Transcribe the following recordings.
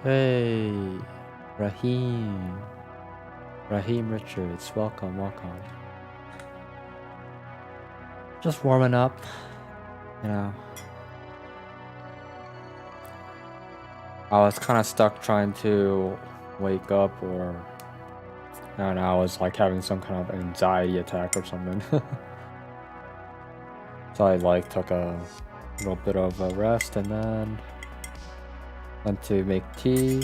Hey, Raheem Richards, welcome. Just warming up, you know. I was kind of stuck trying to wake up, or I don't know, I was like having some kind of anxiety attack or something. So I like took a little bit of a rest and then went to make tea.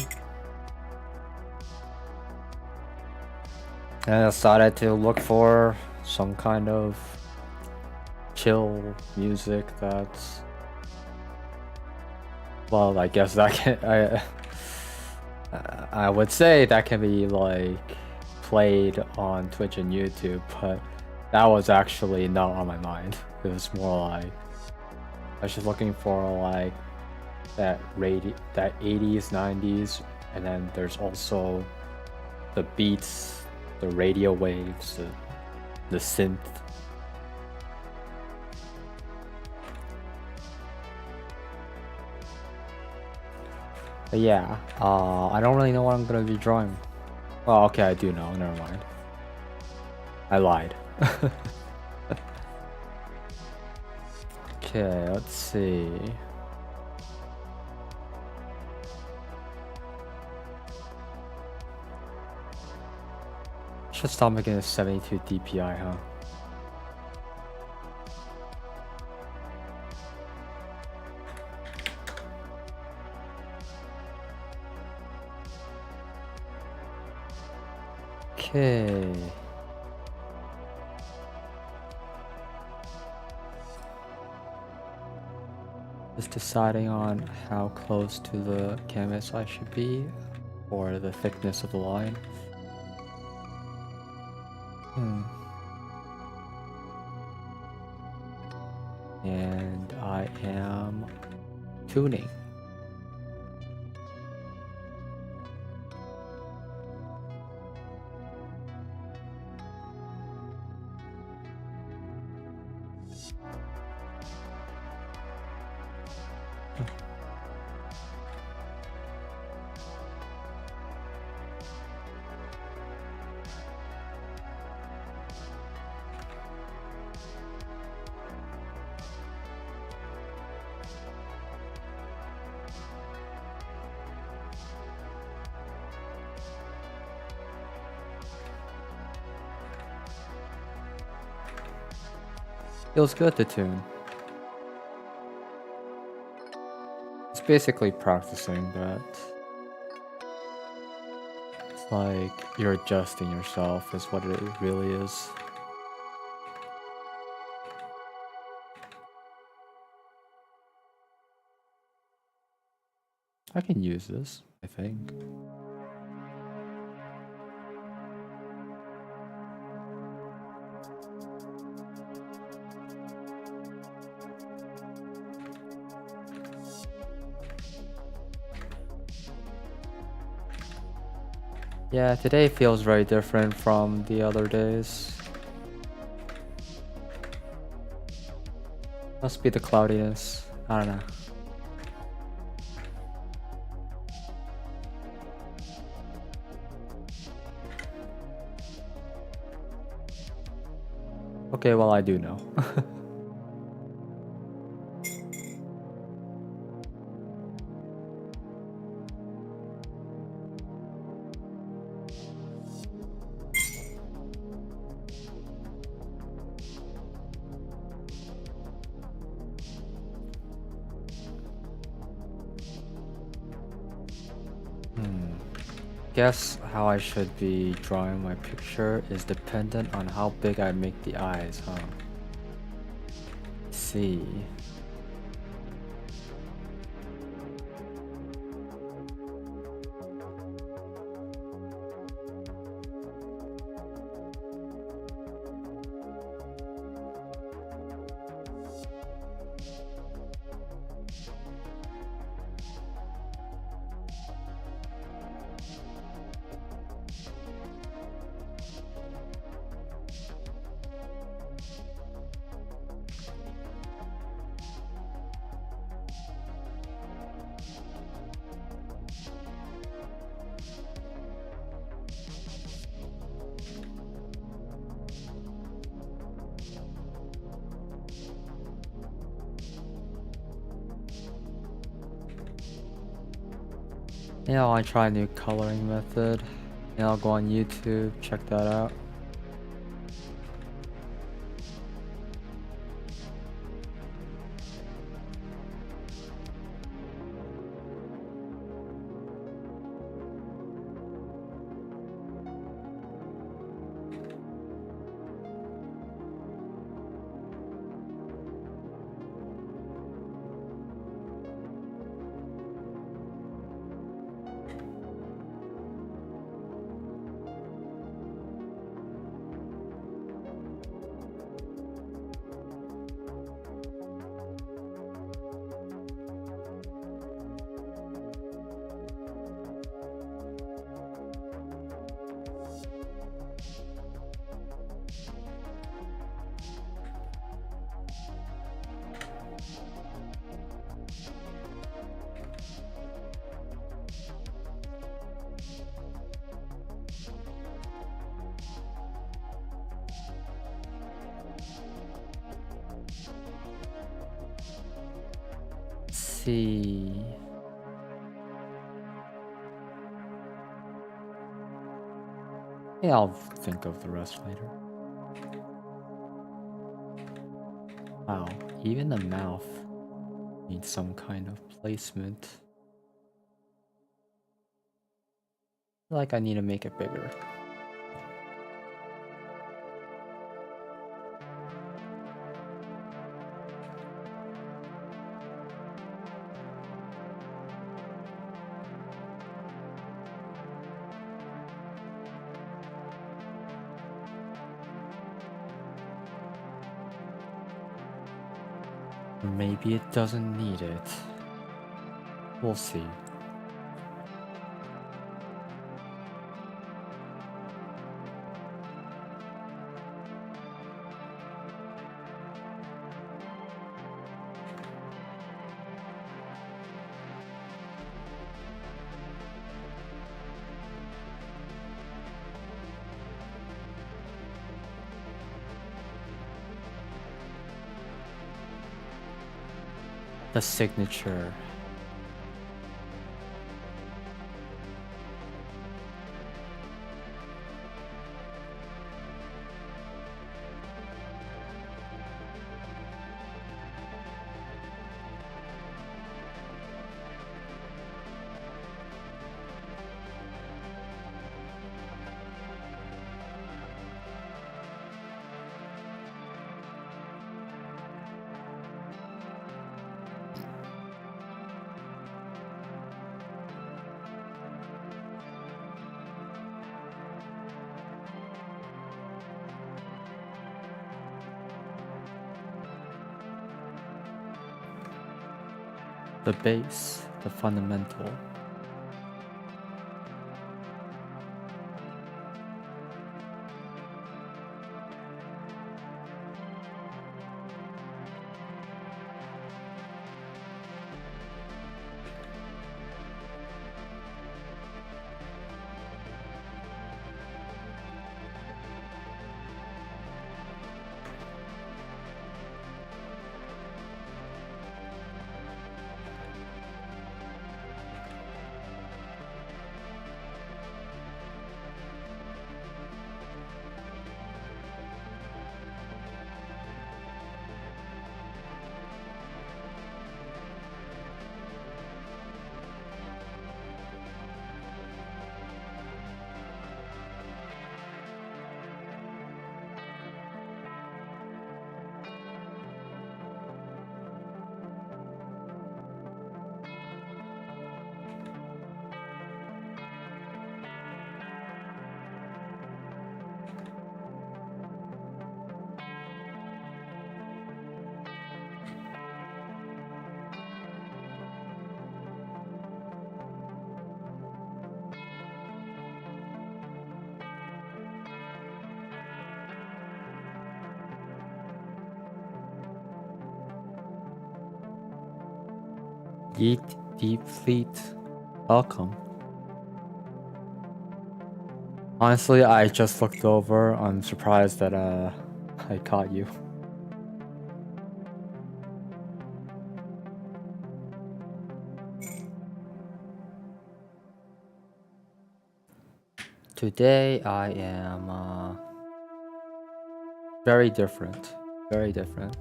And I decided to look for some kind of chill music that's, well, I guess that can, I would say that can be like played on Twitch and YouTube, but that was actually not on my mind. It was more like I was just looking for like that 80s, 90s, and then there's also the beats, the radio waves, the synth. But yeah, I don't really know what I'm gonna be drawing. Well, okay, I do know, never mind. I lied. Okay, let's see. Should stop making a 72 DPI, huh? Okay. Just deciding on how close to the canvas I should be, or the thickness of the line. And I am tuning. Feels good to tune. It's basically practicing, but it's like you're adjusting yourself is what it really is. I can use this, I think. Yeah, today feels very different from the other days. Must be the cloudiness. I don't know. Okay, well, I do know. Guess how I should be drawing my picture is dependent on how big I make the eyes, huh? Let's see. Yeah, I'll try a new coloring method. Yeah, I'll go on YouTube, check that out. See. Yeah, I'll think of the rest later. Wow, even the mouth needs some kind of placement. I feel like I need to make it bigger. Maybe it doesn't need it. We'll see. The signature. The base, the fundamental. Yeet Deep Fleet, welcome. Honestly, I just looked over. I'm surprised that I caught you. Today I am very different. Very different.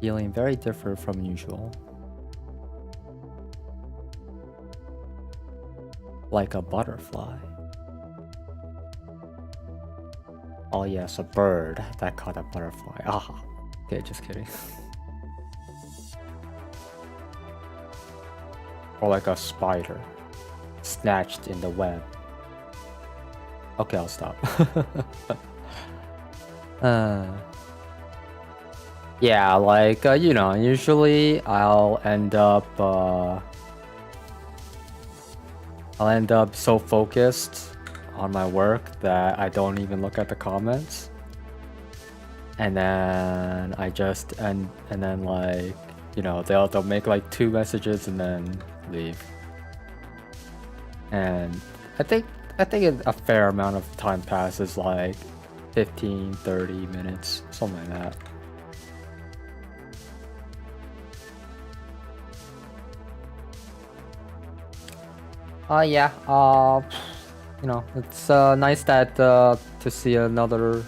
Feeling very different from usual. Like a butterfly. Oh yes, a bird that caught a butterfly. Ah, okay, just kidding. Or like a spider snatched in the web. Okay, I'll stop. Yeah, like you know, usually I'll end up so focused on my work that I don't even look at the comments, and then I just and then like, you know, they'll make like 2 messages and then leave. And I think a fair amount of time passes, like 15, 30 minutes, something like that. Yeah. You know, it's nice that to see another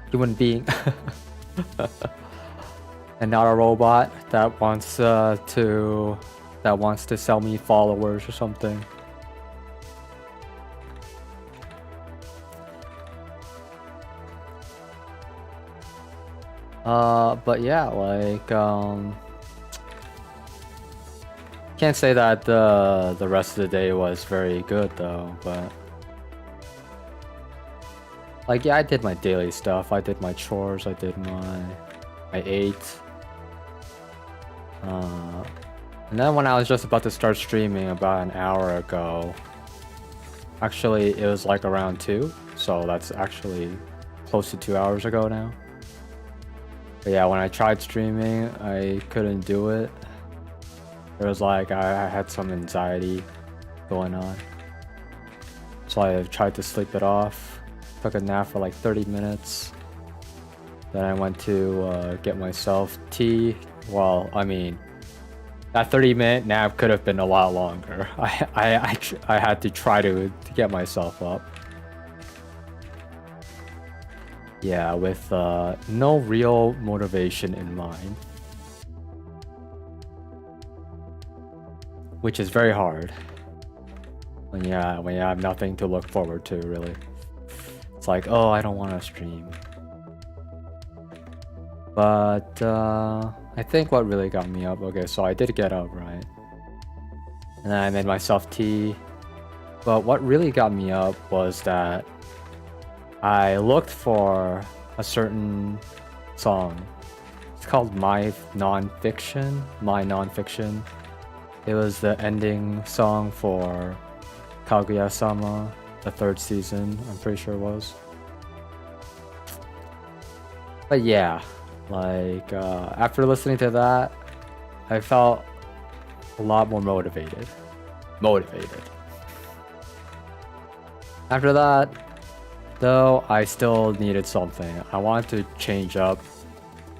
human being and not a robot that wants to sell me followers or something. But yeah, like can't say that the rest of the day was very good though, but like yeah, I did my daily stuff. I did my chores. I ate. And then when I was just about to start streaming about an hour ago, actually it was like around 2, so that's actually close to 2 hours ago now. But yeah, when I tried streaming, I couldn't do it. It was like I had some anxiety going on. So I tried to sleep it off. Took a nap for like 30 minutes. Then I went to get myself tea. Well, I mean, that 30-minute nap could have been a lot longer. I had to try to get myself up. Yeah, with no real motivation in mind. Which is very hard. When you have nothing to look forward to, really. It's like, oh, I don't want to stream. But I think what really got me up, okay, so I did get up, right? And then I made myself tea. But what really got me up was that I looked for a certain song. It's called My Nonfiction. It was the ending song for Kaguya-sama, the 3rd season, I'm pretty sure it was. But yeah, like after listening to that, I felt a lot more motivated. After that, though, I still needed something. I wanted to change up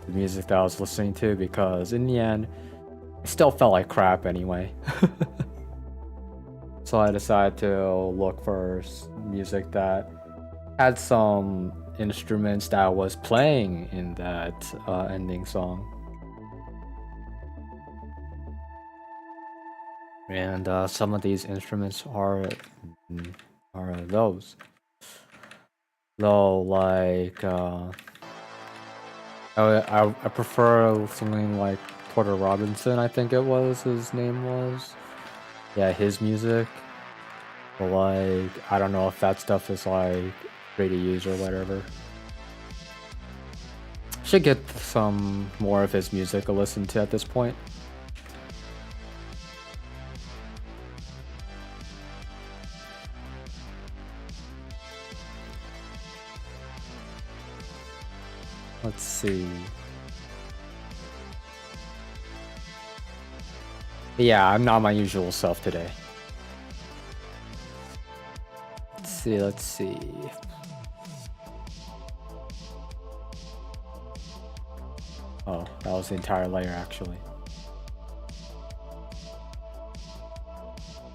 the music that I was listening to because in the end, it still felt like crap anyway. So I decided to look for music that had some instruments that was playing in that ending song. And some of these instruments are those. Though, like, I prefer something like Porter Robinson, I think it was, his name was. Yeah, his music. But like, I don't know if that stuff is like free to use or whatever. Should get some more of his music to listen to at this point. Let's see. Yeah, I'm not my usual self today. Let's see. Oh, that was the entire layer actually.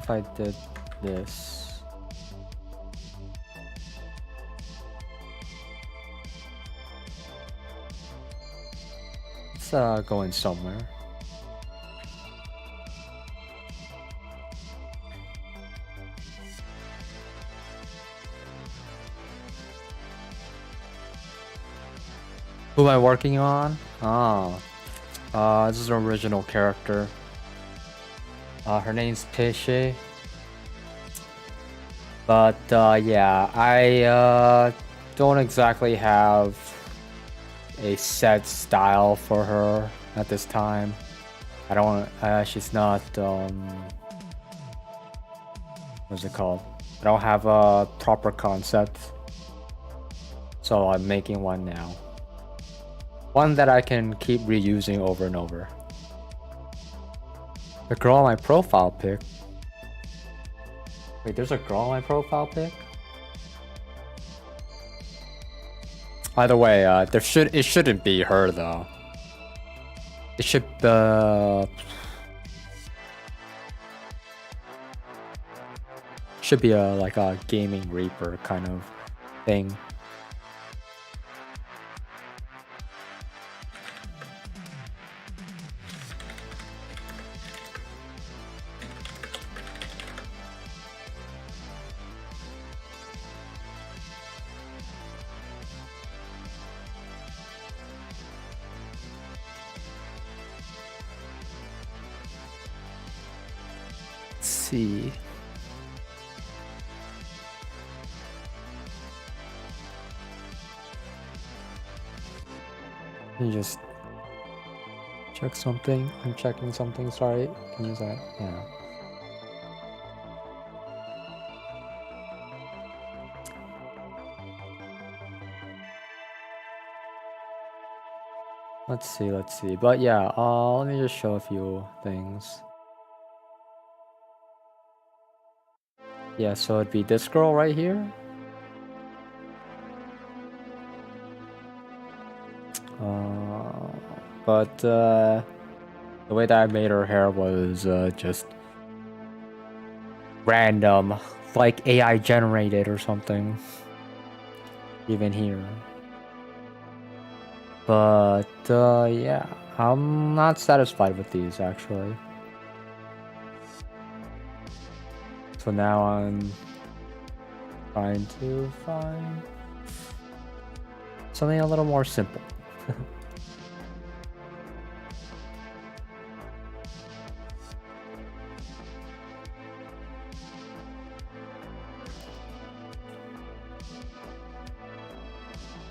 If I did this. Let's go in somewhere. Who am I working on? Oh. This is an original character. Her name's Pishy. But yeah, I don't exactly have a set style for her at this time. I don't. She's not. What's it called? I don't have a proper concept, so I'm making one now. One that I can keep reusing over and over. The girl on my profile pic. Wait, there's a girl on my profile pic? Either way, it shouldn't be her though. It should be like a gaming reaper kind of thing. See. Can you just check something? I'm checking something, sorry. Can you use that? Yeah. Let's see. But yeah, let me just show a few things. Yeah, so it'd be this girl right here. But the way that I made her hair was just random, like AI generated or something. Even here. But yeah, I'm not satisfied with these actually. So now I'm trying to find something a little more simple.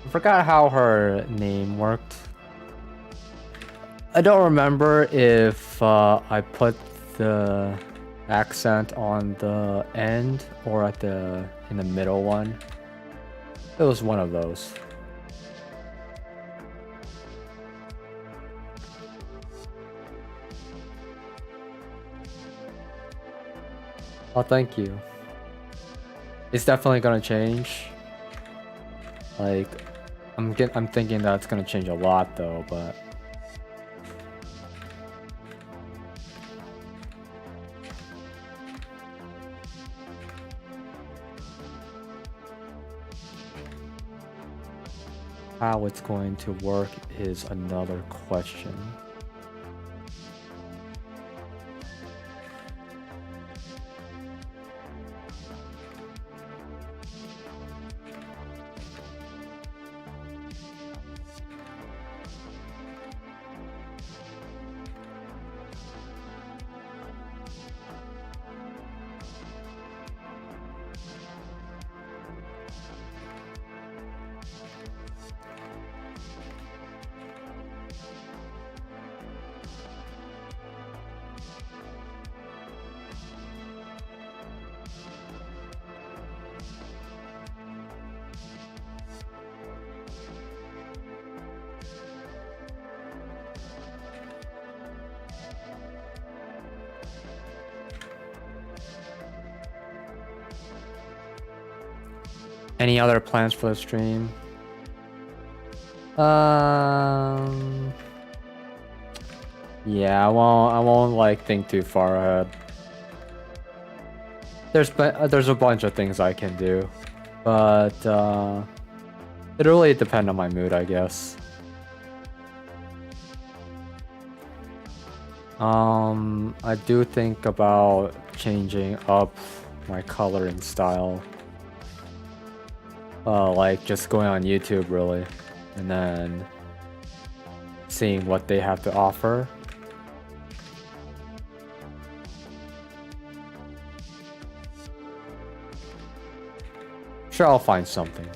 I forgot how her name worked. I don't remember if I put the accent on the end or in the middle one. It was one of those. Oh, thank you. It's definitely gonna change. Like, I'm thinking that it's gonna change a lot though, but how it's going to work is another question. Any other plans for the stream? Yeah, I won't like think too far ahead. There's a bunch of things I can do, but it really depends on my mood, I guess. I do think about changing up my coloring style. Like just going on YouTube really, and then seeing what they have to offer. Sure, I'll find something.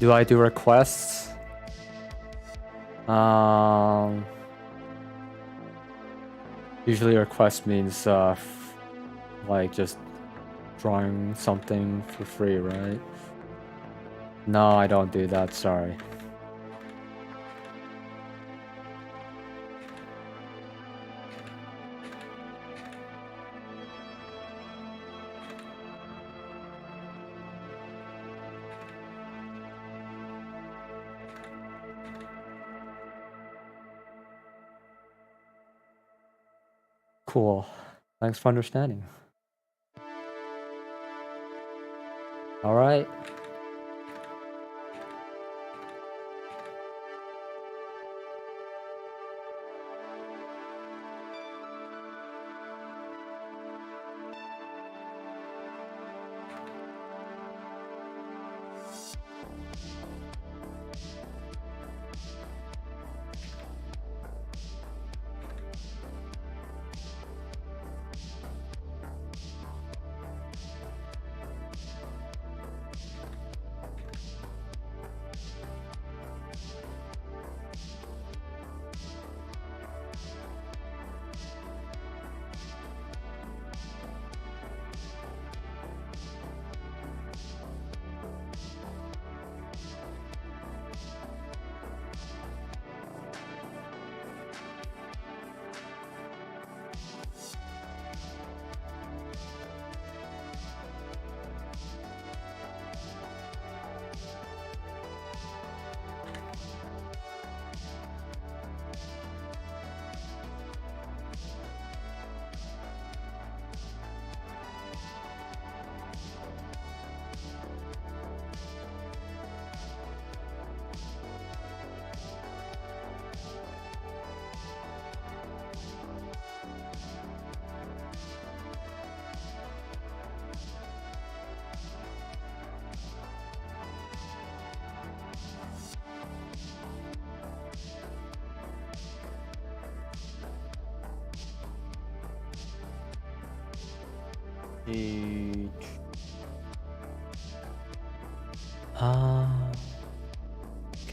Do I do requests? Usually request means like just drawing something for free, right? No, I don't do that, sorry. Cool. Thanks for understanding. All right.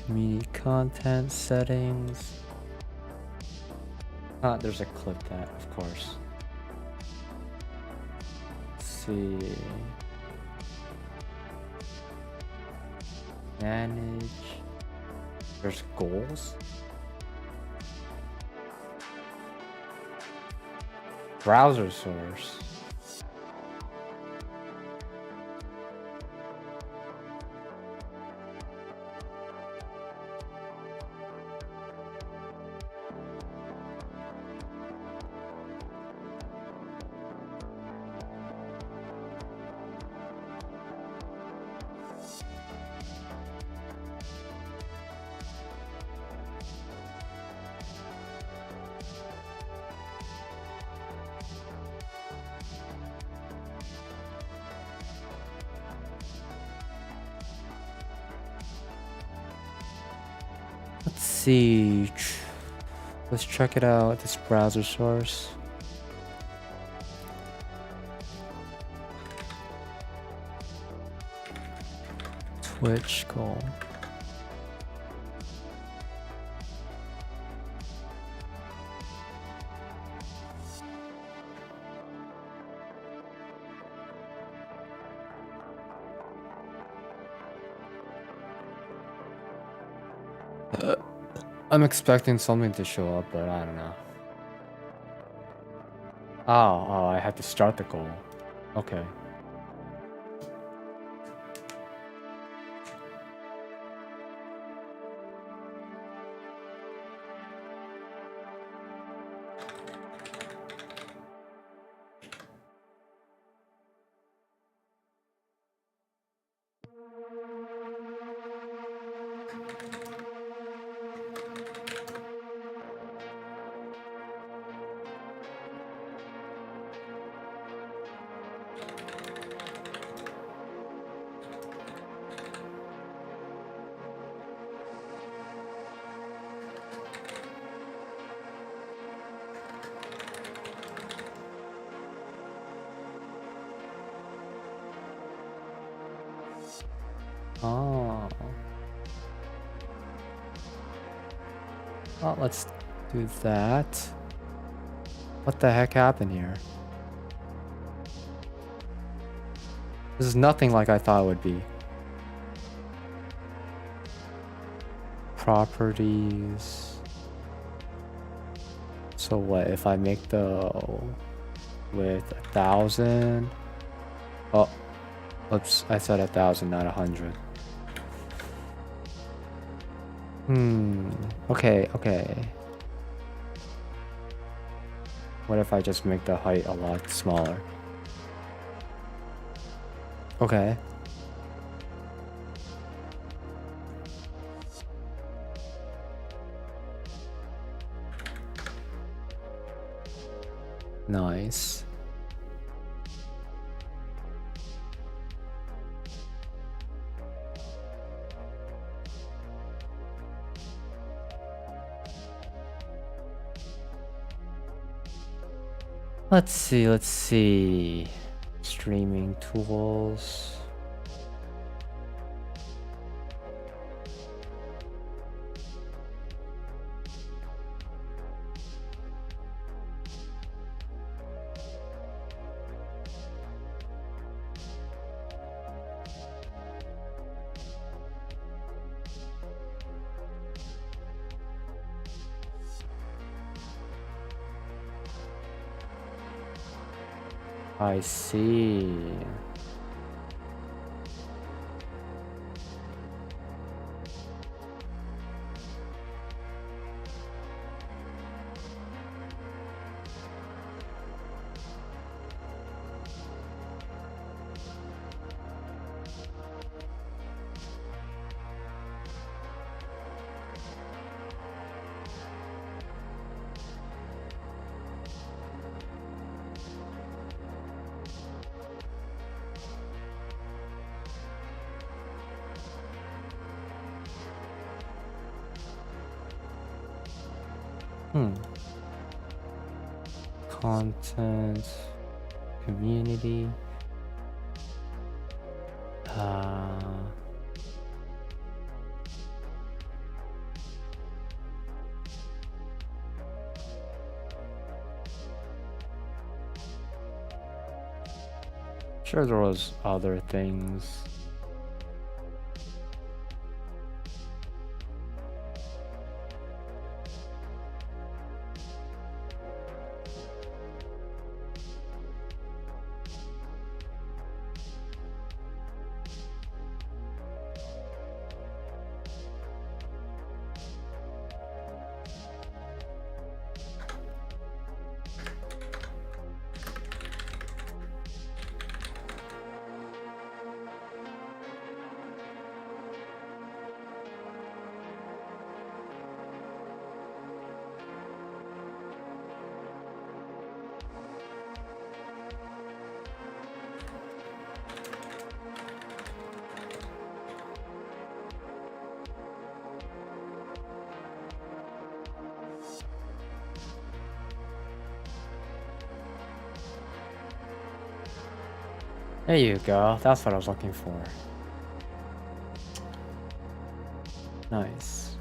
Community content settings. There's a clip that, of course. Let's see. Manage. There's goals. Browser source. Let's see. Let's check it out. This browser source. Twitch goal. I'm expecting something to show up, but I don't know. Oh, I had to start the goal. Okay. Oh. Well, let's do that. What the heck happened here? This is nothing like I thought it would be. Properties. So what if I make the with 1,000? Oh, oops, I said 1,000, not 100. Okay. What if I just make the height a lot smaller? Okay. Nice. Let's see. Streaming tools. I see. Content, community. Sure, there was other things. There you go. That's what I was looking for. Nice.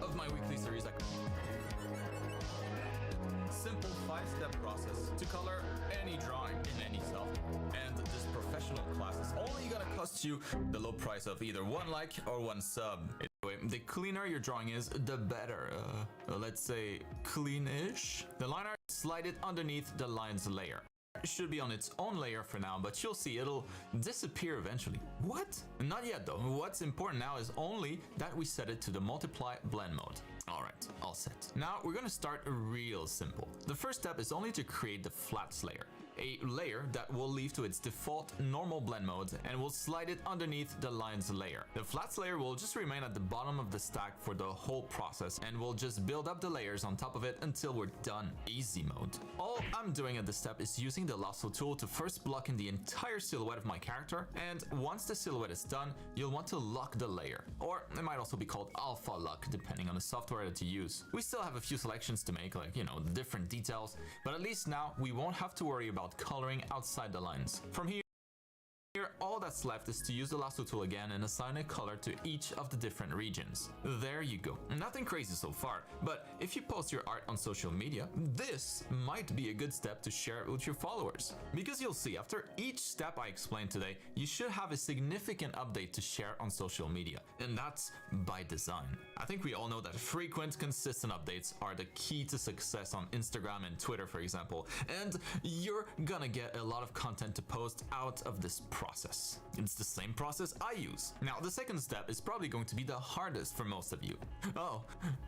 Of my weekly series, simple 5-step process to color any drawing in any software. And this professional class is only gonna cost you the low price of either 1 like or 1 sub. Anyway, the cleaner your drawing is, the better. Let's say clean-ish. The line art, slide it underneath the lines layer. It should be on its own layer for now, but you'll see it'll disappear eventually. What? Not yet though. What's important now is only that we set it to the multiply blend mode. Alright, all set. Now we're gonna start real simple. The first step is only to create the flats layer. A layer that will leave to its default normal blend mode and will slide it underneath the lines layer. The flats layer will just remain at the bottom of the stack for the whole process and we'll just build up the layers on top of it until we're done. Easy mode. All I'm doing at this step is using the lasso tool to first block in the entire silhouette of my character, and once the silhouette is done, you'll want to lock the layer, or it might also be called alpha lock depending on the software that you use. We still have a few selections to make, like, you know, the different details, but at least now we won't have to worry about coloring outside the lines. From here, all that's left is to use the lasso tool again and assign a color to each of the different regions. There you go. Nothing crazy so far, but if you post your art on social media, this might be a good step to share it with your followers. Because you'll see, after each step I explained today, you should have a significant update to share on social media, and that's by design. I think we all know that frequent, consistent updates are the key to success on Instagram and Twitter, for example, and you're gonna get a lot of content to post out of this process. It's the same process I use. Now, the second step is probably going to be the hardest for most of you. Oh,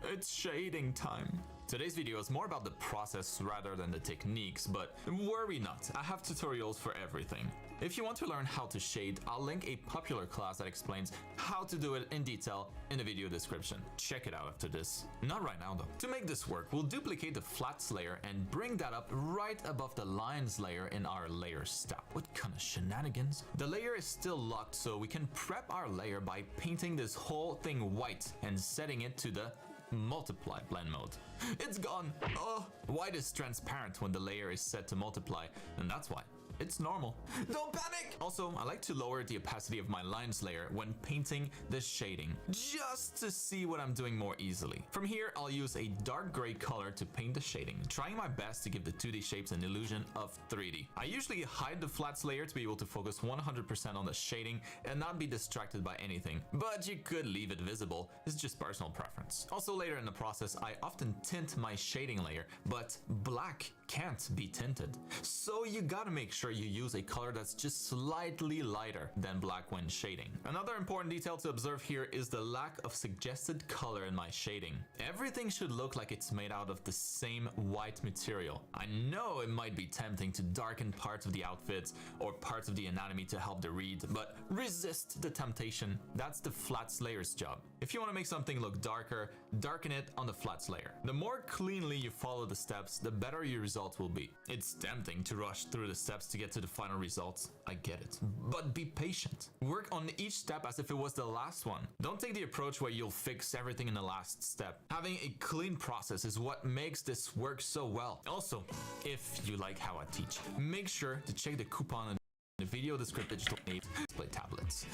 it's shading time. Today's video is more about the process rather than the techniques, but worry not, I have tutorials for everything. If you want to learn how to shade, I'll link a popular class that explains how to do it in detail in the video description. Check it out after this. Not right now though. To make this work, we'll duplicate the flats layer and bring that up right above the lines layer in our layer stack. What kind of shenanigans? The layer is still locked, so we can prep our layer by painting this whole thing white and setting it to the multiply blend mode. It's gone. Oh, white is transparent when the layer is set to multiply, and that's why. It's normal. Don't panic! Also, I like to lower the opacity of my lines layer when painting the shading, just to see what I'm doing more easily. From here, I'll use a dark gray color to paint the shading, trying my best to give the 2D shapes an illusion of 3D. I usually hide the flats layer to be able to focus 100% on the shading and not be distracted by anything, but you could leave it visible. It's just personal preference. Also, later in the process, I often tint my shading layer, but black can't be tinted. So you gotta make sure you use a color that's just slightly lighter than black when shading. Another important detail to observe here is the lack of suggested color in my shading. Everything should look like it's made out of the same white material. I know it might be tempting to darken parts of the outfit or parts of the anatomy to help the read, but resist the temptation. That's the flats layer's job. If you want to make something look darker, darken it on the flats layer. The more cleanly you follow the steps, the better your results will be. It's tempting to rush through the steps to get to the final results. I get it. But be patient. Work on each step as if it was the last one. Don't take the approach where you'll fix everything in the last step. Having a clean process is what makes this work so well. Also, if you like how I teach, make sure to check the coupon the video description digital names display tablets.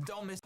Don't miss.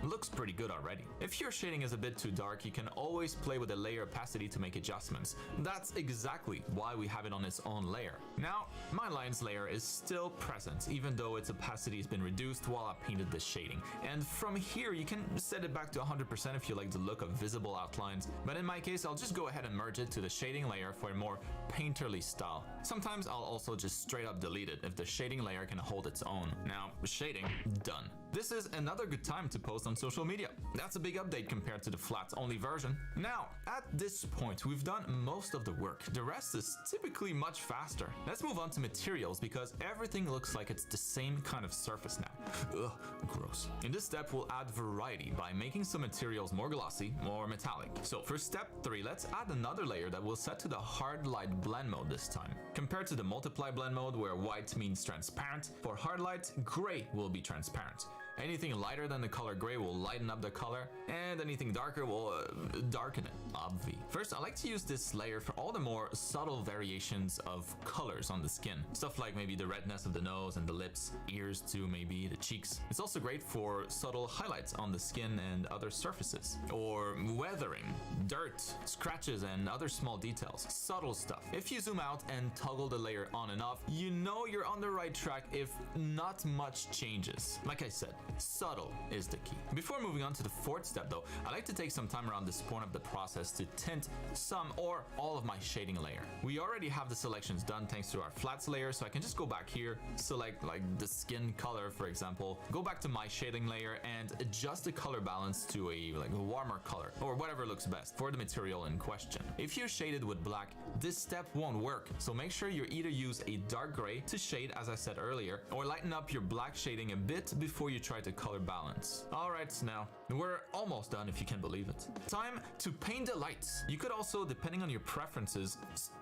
Looks pretty good already. If your shading is a bit too dark, you can always play with the layer opacity to make adjustments. That's exactly why we have it on its own layer. Now, my lines layer is still present, even though its opacity has been reduced while I painted this shading. And from here, you can set it back to 100% if you like the look of visible outlines. But in my case, I'll just go ahead and merge it to the shading layer for a more painterly style. Sometimes I'll also just straight up delete it if the shading layer can hold its own. Now, shading done. This is another good time to post on social media. That's a big update compared to the flats only version. Now, at this point, we've done most of the work. The rest is typically much faster. Let's move on to materials because everything looks like it's the same kind of surface now. Ugh, gross. In this step, we'll add variety by making some materials more glossy, more metallic. So for step 3, let's add another layer that we'll set to the hard light blend mode this time. Compared to the multiply blend mode where white means transparent, for hard light, gray will be transparent. Anything lighter than the color gray will lighten up the color, and anything darker will darken it, obvi. First, I like to use this layer for all the more subtle variations of colors on the skin. Stuff like maybe the redness of the nose and the lips, ears too, maybe the cheeks. It's also great for subtle highlights on the skin and other surfaces. Or weathering, dirt, scratches, and other small details. Subtle stuff. If you zoom out and toggle the layer on and off, you know you're on the right track if not much changes. Like I said, subtle is the key. Before moving on to the 4th step though, I like to take some time around this point of the process to tint some or all of my shading layer. We already have the selections done thanks to our flats layer, so I can just go back here, select like the skin color for example, go back to my shading layer and adjust the color balance to a warmer color or whatever looks best for the material in question. If you're shaded with black, this step won't work, so make sure you either use a dark gray to shade as I said earlier, or lighten up your black shading a bit before you try to color balance. Alright, now we're almost done if you can believe it. Time to paint the lights. You could also, depending on your preferences,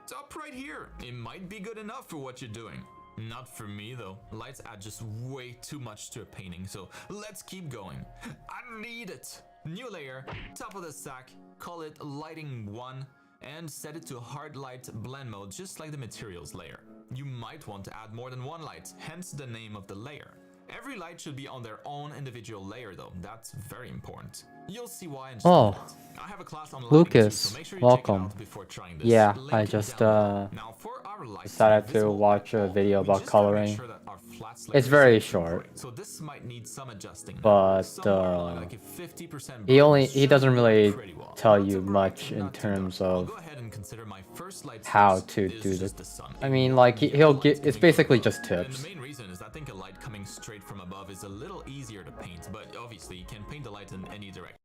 stop right here. It might be good enough for what you're doing. Not for me though. Lights add just way too much to a painting, so let's keep going. I need it. New layer, top of the stack, call it lighting 1 and set it to hard light blend mode just like the materials layer. You might want to add more than one light, hence the name of the layer. Every light should be on their own individual layer though, that's very important. You'll see why in just a minute. I have a class on Lucas, so make sure you welcome. check it out before trying this. Yeah, Link I just now for our lights decided to visible watch a wall, video we about just gotta make coloring. sure that our flats layer It's is very set to short, bright. So this might need some adjusting. but Somewhere like a 50% he bright doesn't should really work pretty well. tell Not you too bright, much in not too terms dark. I'll of go ahead and consider my first light how source to is do just the. the sun. I mean, like he'll get. It's basically just And tips. the main reason is I think a light coming straight from above is a little easier to paint, but obviously you can paint the light in any direction.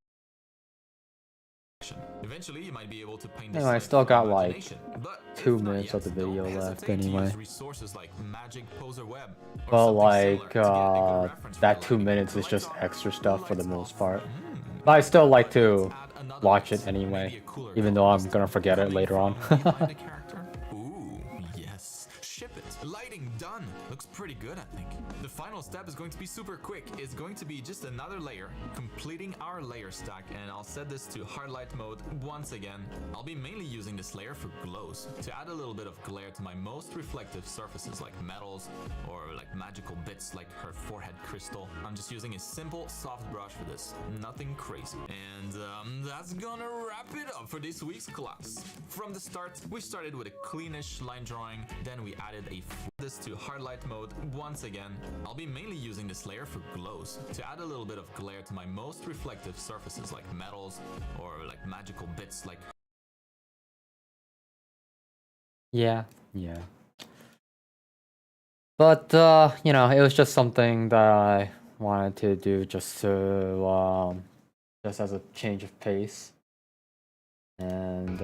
Eventually, you might be able to paint this Anyway, I light still from got like imagination, but 2 if not minutes of yet, the video don't left hesitate to anyway. use resources like Magic Poser Web or But something like similar to get a good reference for that the 2 lighting. minutes The is just lights on, extra the stuff for the lights most off. part. But I still like to Add another watch light, it anyway, maybe a cooler even though color I'm list gonna forget it coming later on. from behind the character. Ooh, yes. Ship it. Lighting done. Looks pretty good, I think. The final step is going to be super quick. It's going to be just another layer, completing our layer stack, and I'll set this to hard light mode once again. I'll be mainly using this layer for glows, to add a little bit of glare to my most reflective surfaces like metals or like magical bits like her forehead crystal. I'm just using a simple soft brush for this, nothing crazy. And that's gonna wrap it up for this week's class. From the start, we started with a cleanish line drawing, then we added this to hard light mode once again. I'll be mainly using this layer for glows, to add a little bit of glare to my most reflective surfaces like metals or like magical bits like Yeah. But you know, it was just something that I wanted to do just to just as a change of pace. And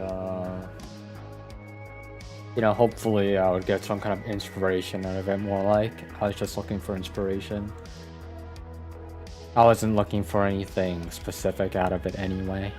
you know, hopefully I would get some kind of inspiration out of it more like. I was just looking for inspiration. I wasn't looking for anything specific out of it anyway.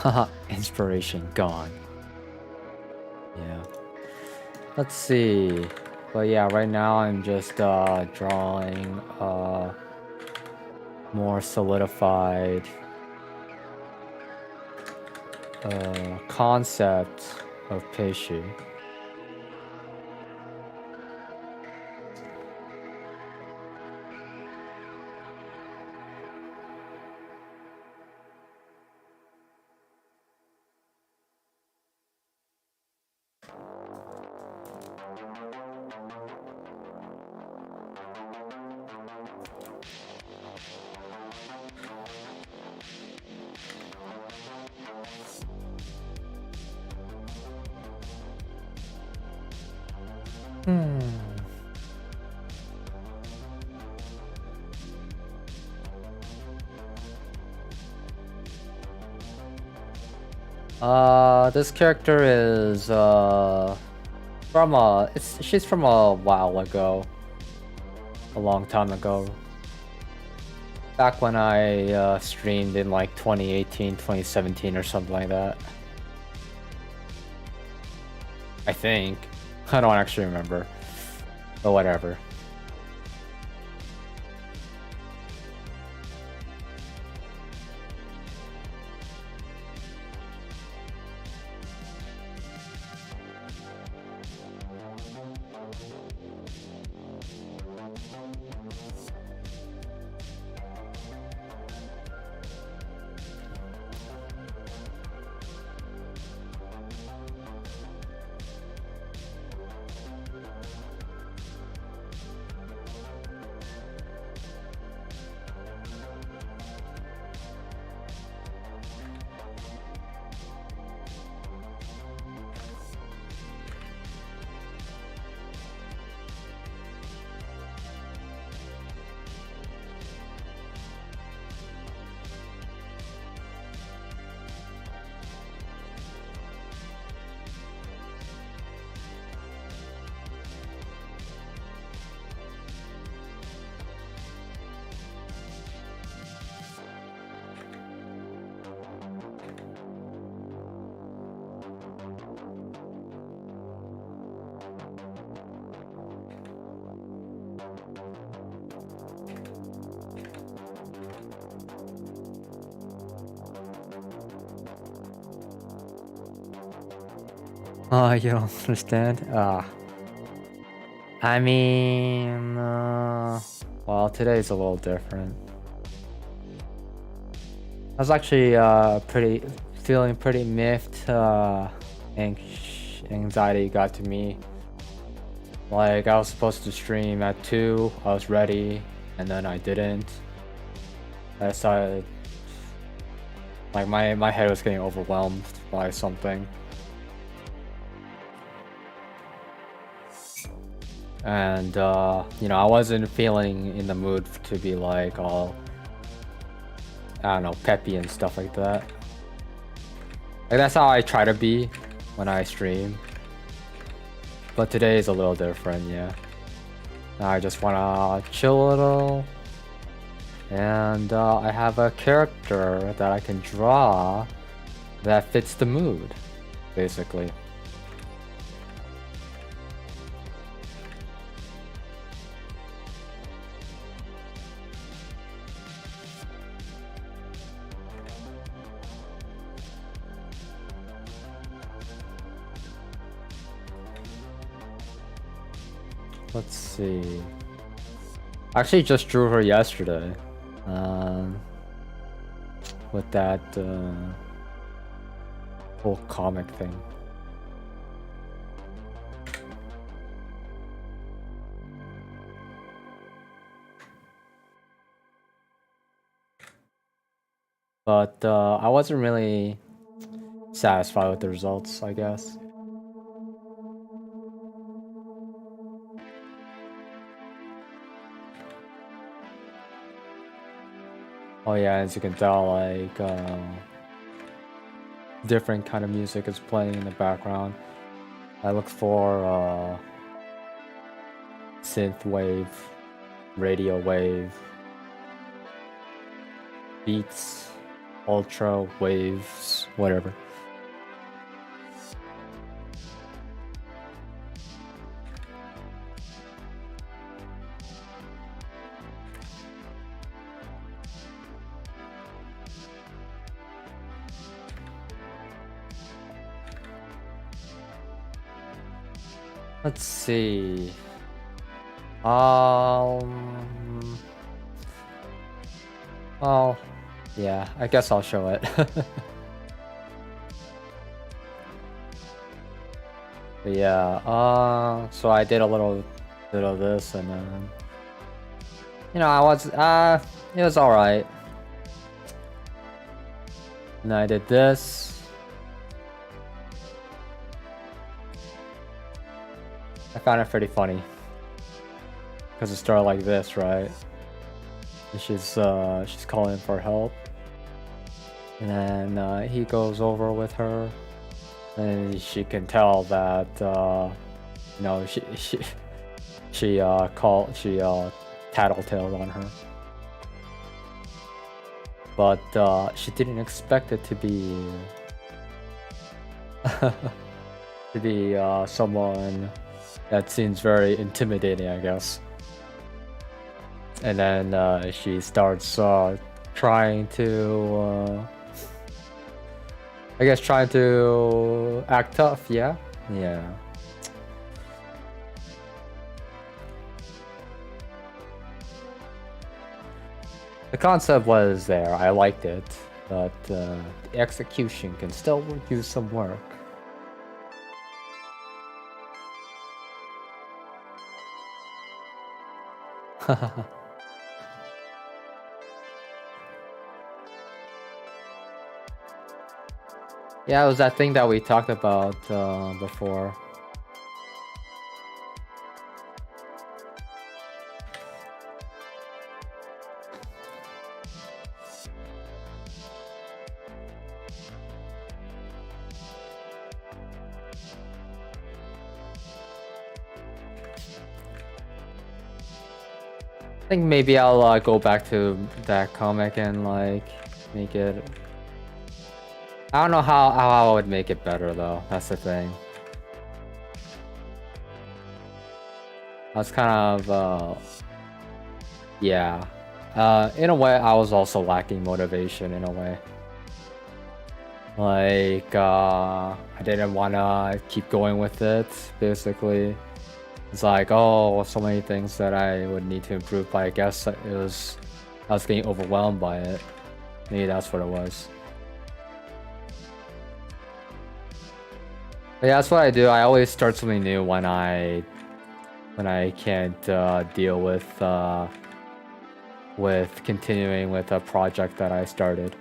Haha, inspiration gone. Yeah. Let's see. But yeah, right now I'm just drawing more solidified concept of Peishi. This character is she's from a while ago. A long time ago. Back when I streamed in like 2018, 2017 or something like that. I think. I don't actually remember. But whatever. Oh, you don't understand? I mean, well, today's a little different. I was actually feeling pretty miffed. Anxiety got to me. Like, I was supposed to stream at 2, I was ready, and then I didn't. I started, like, my head was getting overwhelmed by something. And, you know, I wasn't feeling in the mood to be like all, I don't know, peppy and stuff like that. Like, that's how I try to be when I stream. But today is a little different, yeah. I just wanna chill a little. And I have a character that I can draw that fits the mood, basically. Let's see. I actually just drew her yesterday. With that whole comic thing. But I wasn't really satisfied with the results, I guess. Oh yeah, as you can tell, like different kind of music is playing in the background. I look for synth wave, radio wave, beats, Ultra Waves, whatever. Let's see. Well, yeah, I guess I'll show it. But yeah, so I did a little bit of this, and then, you know, it was alright. And I did this. I found it pretty funny. Because it started like this, right? And she's calling for help. And then he goes over with her. And she can tell that, you know, she tattletaled on her. But she didn't expect it to be someone that seems very intimidating, I guess. And then she starts trying to act tough. Yeah. The concept was there, I liked it, but the execution can still use some work. Yeah, it was that thing that we talked about before. I think maybe I'll go back to that comic and like make it. I don't know how I would make it better though. That's the thing. That's kind of yeah. In a way, I was also lacking motivation in a way. Like I didn't want to keep going with it. Basically, it's like, oh, so many things that I would need to improve. But I guess I was getting overwhelmed by it. Maybe that's what it was. But yeah, that's what I do. I always start something new when I can't deal with continuing with a project that I started.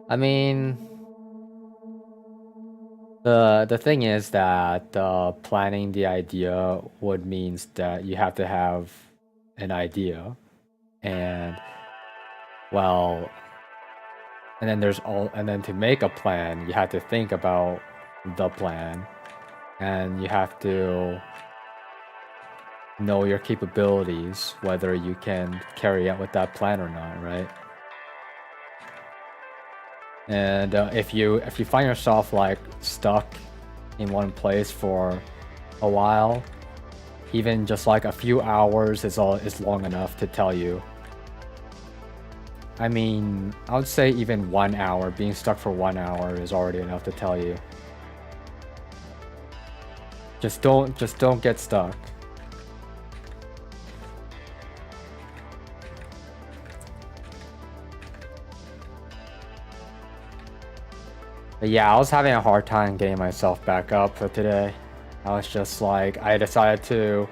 I mean, the thing is that planning the idea would means that you have to have an idea, and well, and then to make a plan, you have to think about the plan, and you have to know your capabilities, whether you can carry out with that plan or not, right? And if you find yourself like stuck in one place for a while, even just like a few hours is long enough to tell you. I mean, I would say even 1 hour, being stuck for 1 hour is already enough to tell you. Just don't get stuck. But yeah, I was having a hard time getting myself back up for today. I was just like, I decided to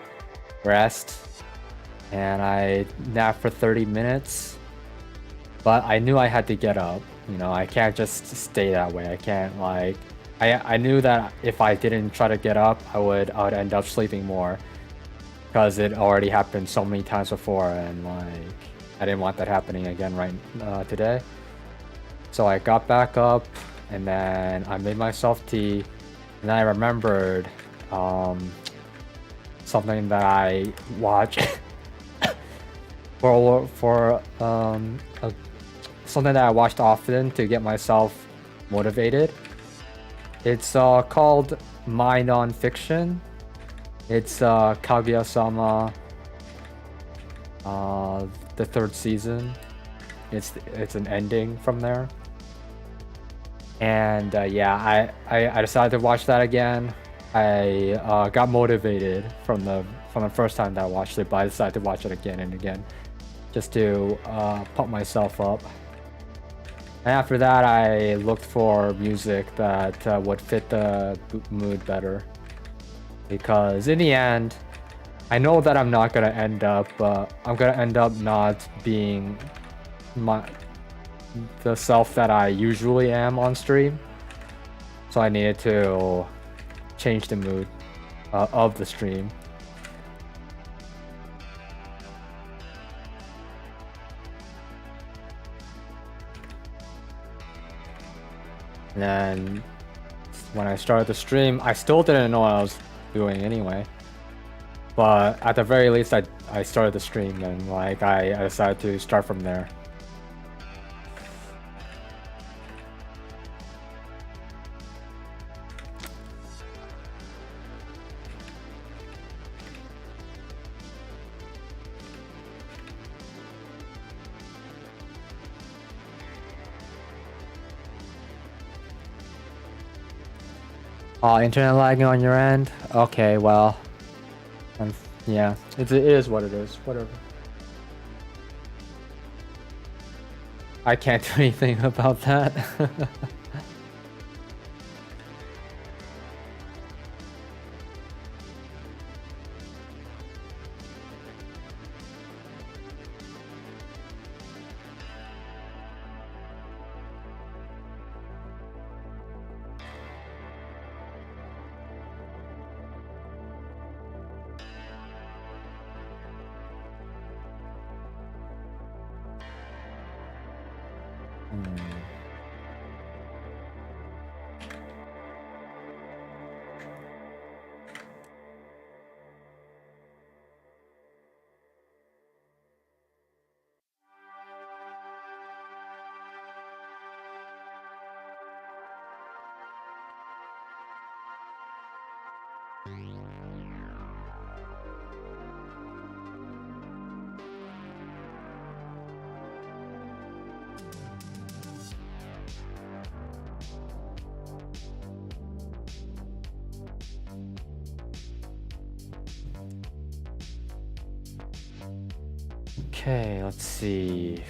rest, and I napped for 30 minutes. But I knew I had to get up. You know, I can't just stay that way. I can't like, I knew that if I didn't try to get up, I would end up sleeping more, because it already happened so many times before, and like I didn't want that happening again today. So I got back up, and then I made myself tea, and then I remembered something that I watch something that I watched often to get myself motivated. It's called My Nonfiction. It's Kaguya-sama, the third season. It's an ending from there. And yeah, I decided to watch that again. I got motivated from the first time that I watched it, but I decided to watch it again and again, just to pump myself up. And after that, I looked for music that would fit the mood better. Because in the end, I know that I'm not gonna end up not being the self that I usually am on stream. So I needed to change the mood of the stream. And then when I started the stream, I still didn't know what I was doing anyway. But at the very least, I started the stream, and like I decided to start from there. Internet lagging on your end? Okay, well, yeah, it is what it is. Whatever. I can't do anything about that. Okay, let's see.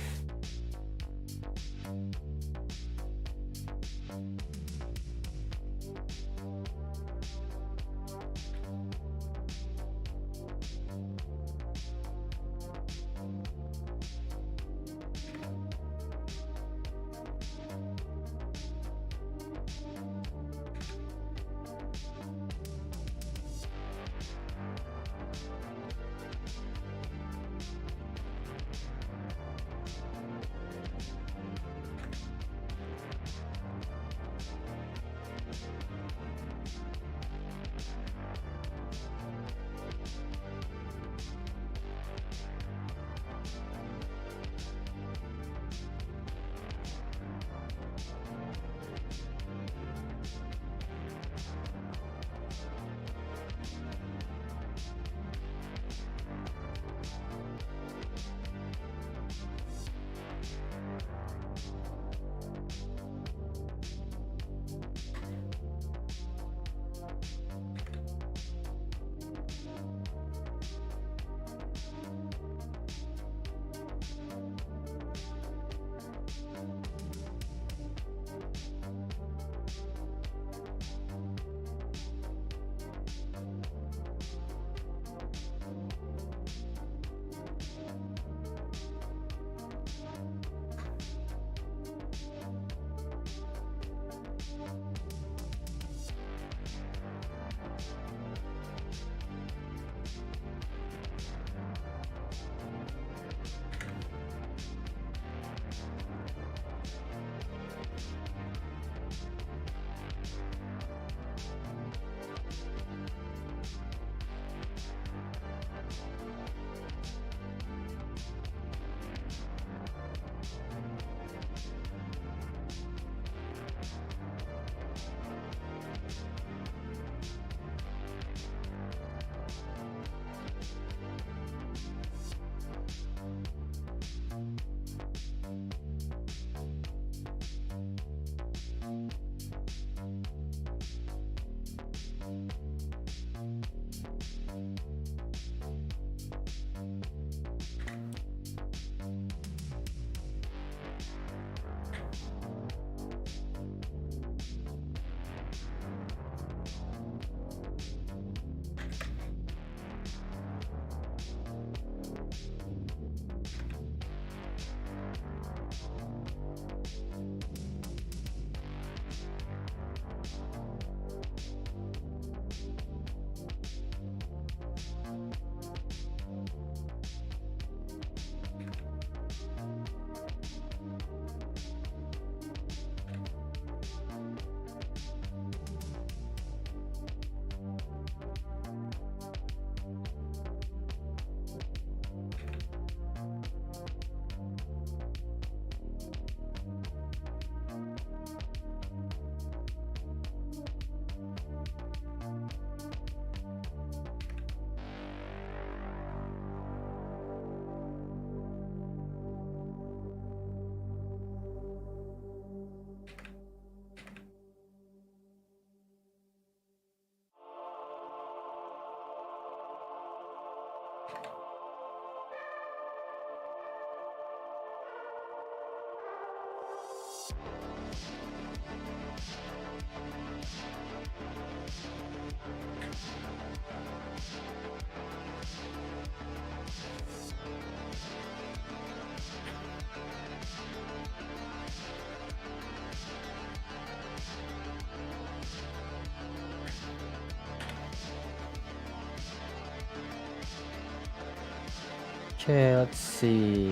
Okay, let's see.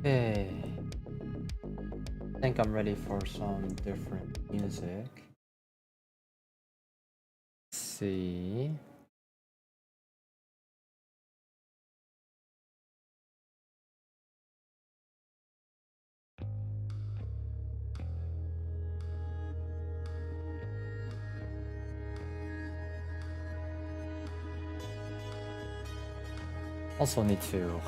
Okay. I think I'm ready for some different music. Let's see. Also need to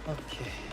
okay.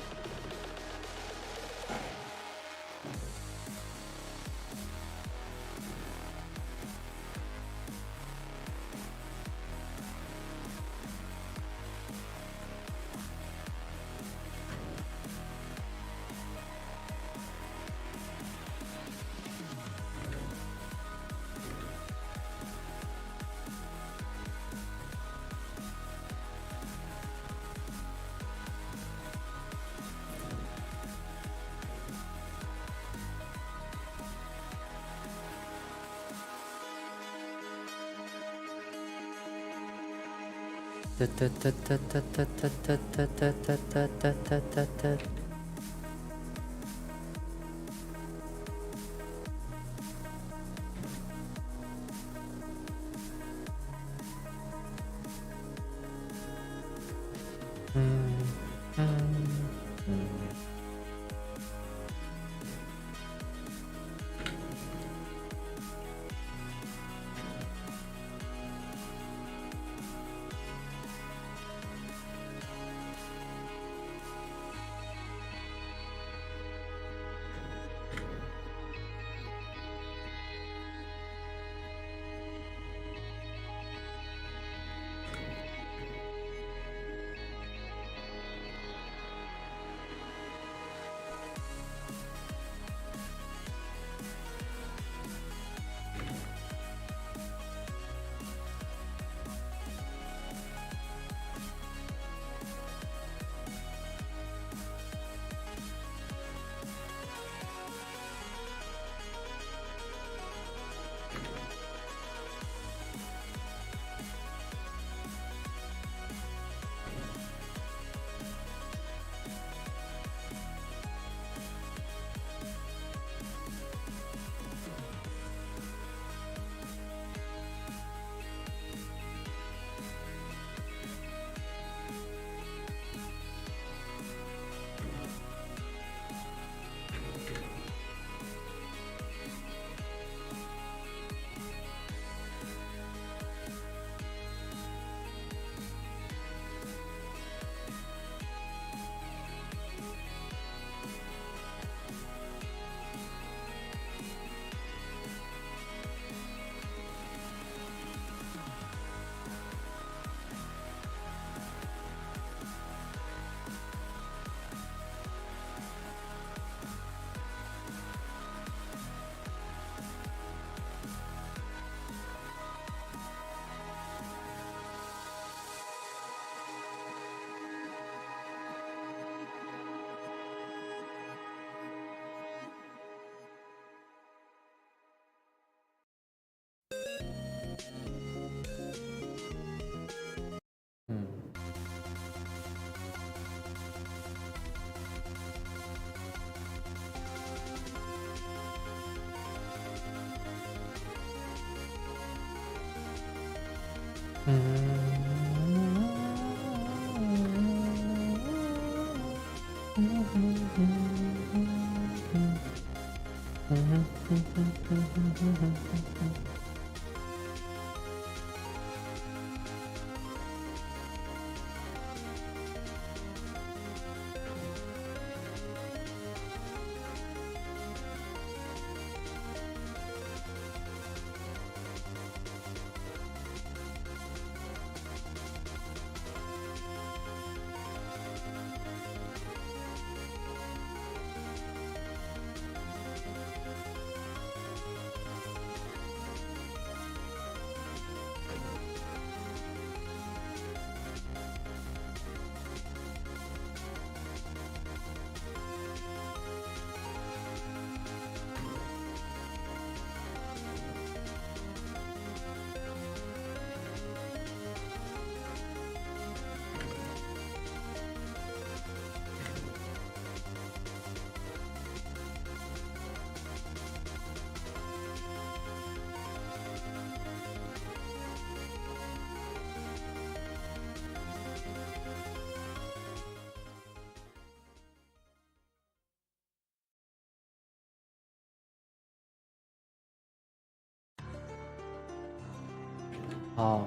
Oh,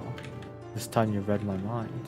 this time you read my mind.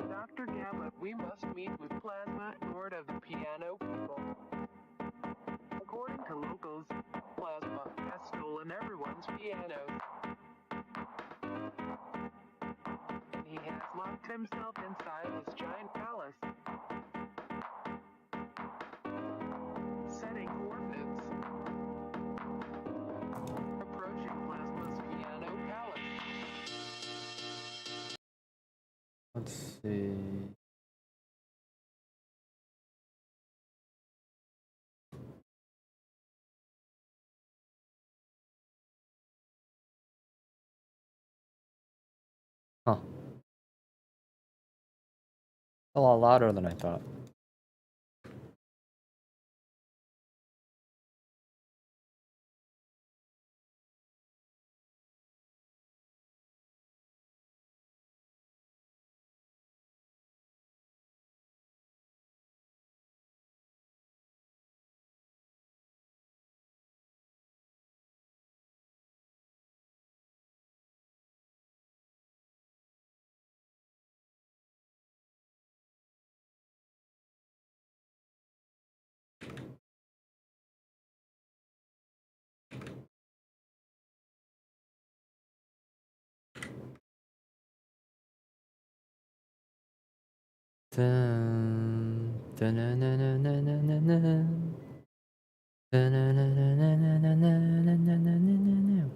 Dr. Gamma, we must meet with Plasma, Lord of the Piano People. According to locals, Plasma has stolen everyone's pianos. And he has locked himself inside his giant palace. Setting coordinates. Approaching Plasma's piano palace. Let's see. Huh. A lot louder than I thought. Dun, dun, dun, dun, dun, dun, dun, dun, dun. Dun, dun, dun, dun, dun, dun, dun, dun, dun, dun, dun, dun.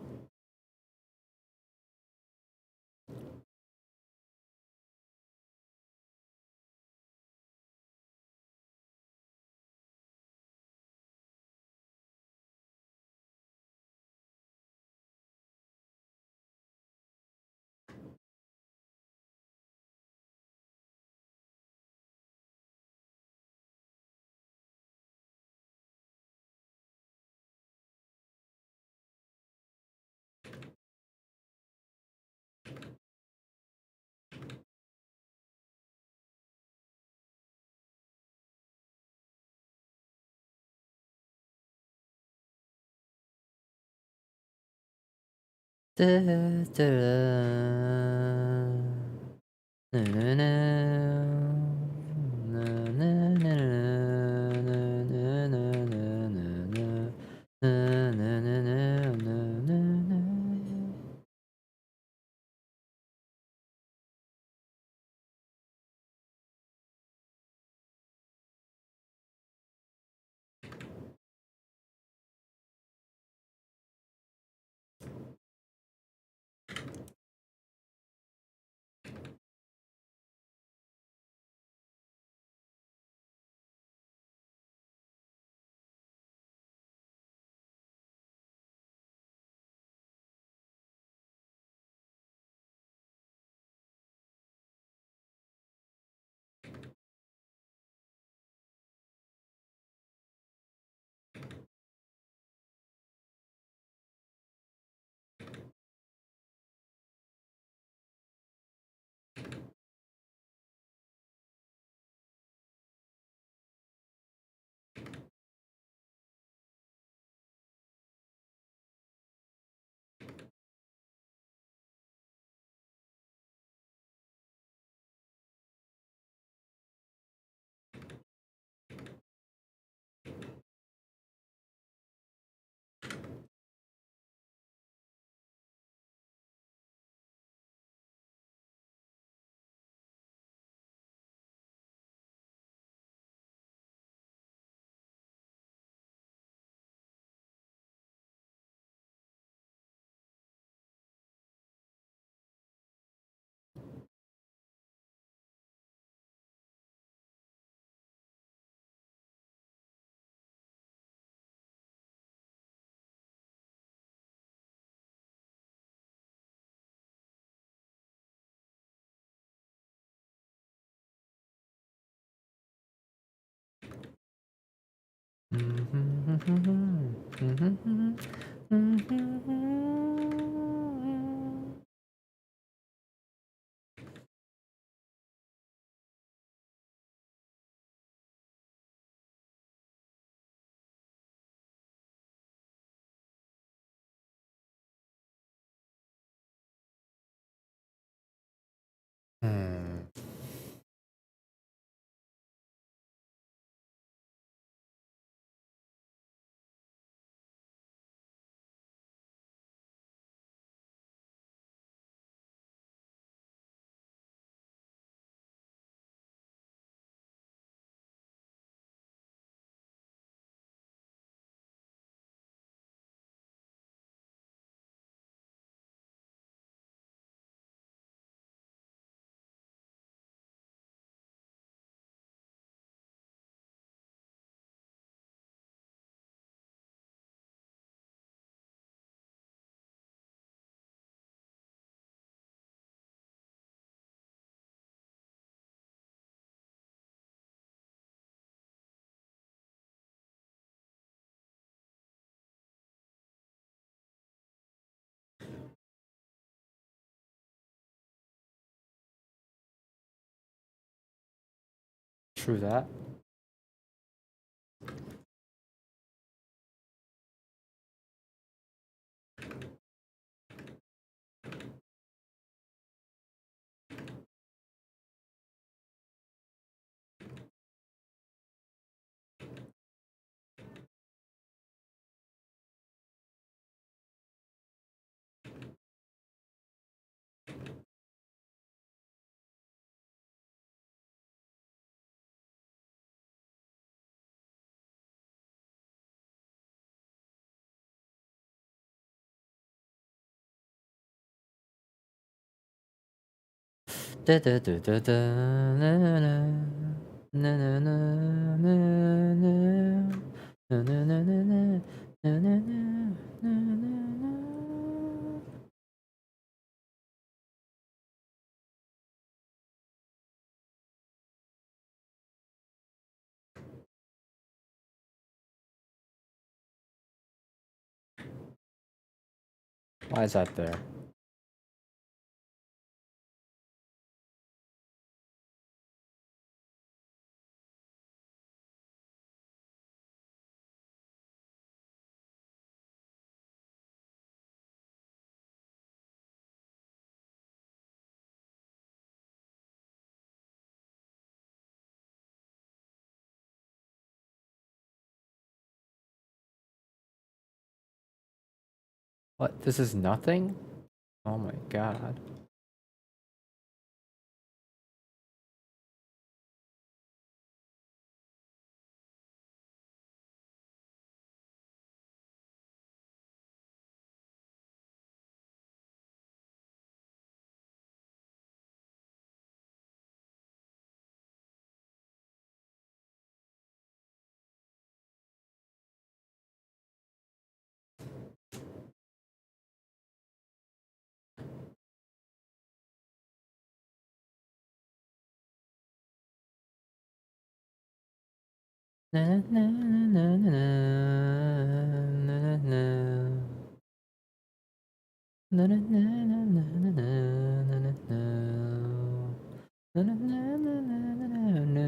Da, da, na, na, na. Na, na, na, na, na, na, na, na, na. Na, na, na, na, na, na, na. Hmm. True that. Da da da da da na na na na na na na na na na na na na na. Why is that there? What? This is nothing? Oh my god. Na na na na na na na na. Na na na na na na na na na na. Na na na na na na na na.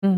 Huh.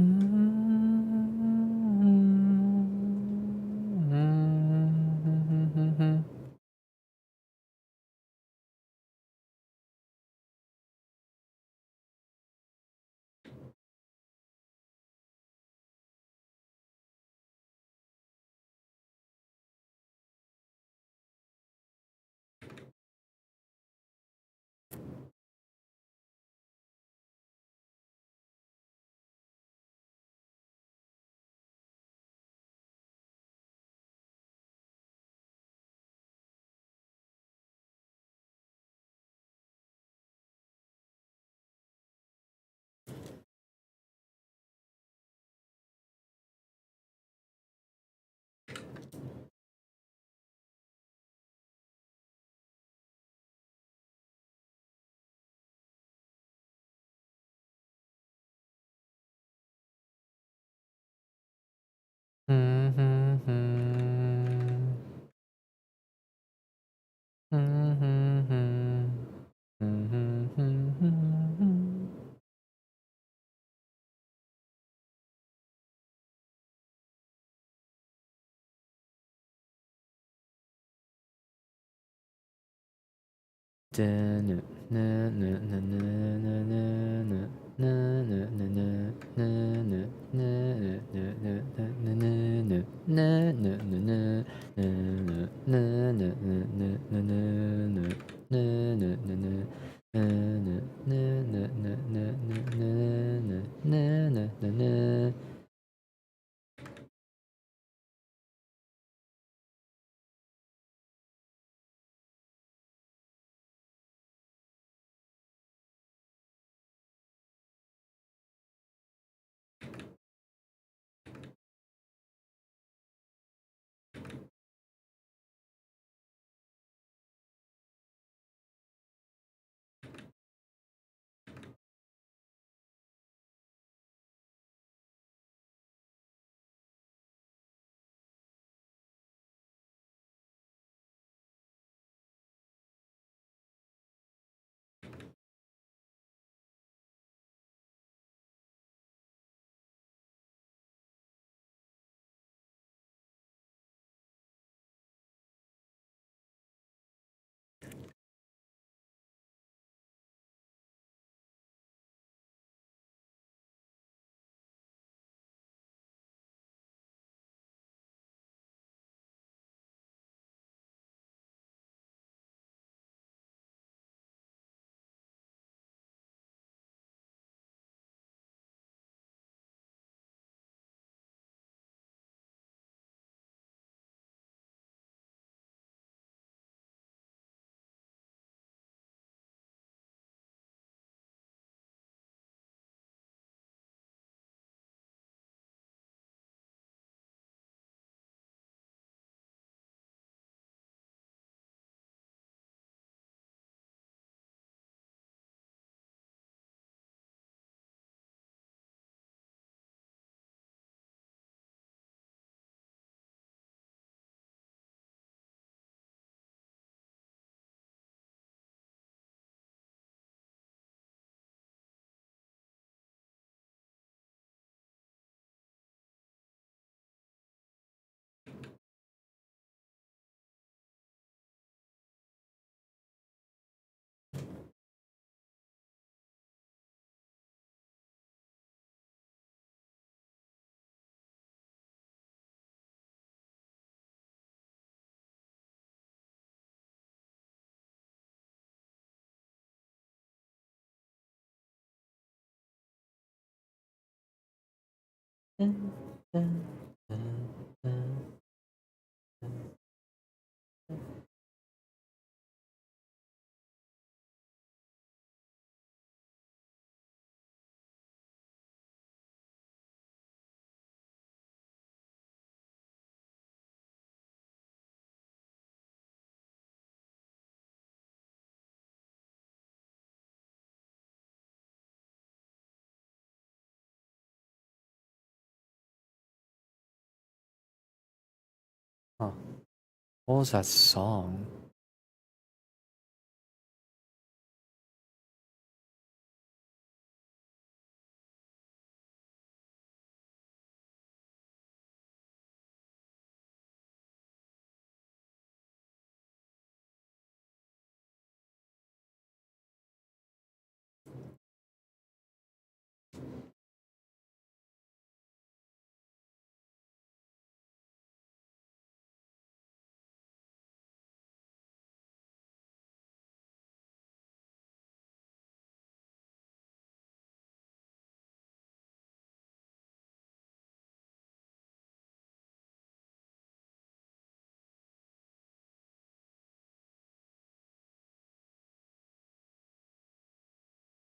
What was that song?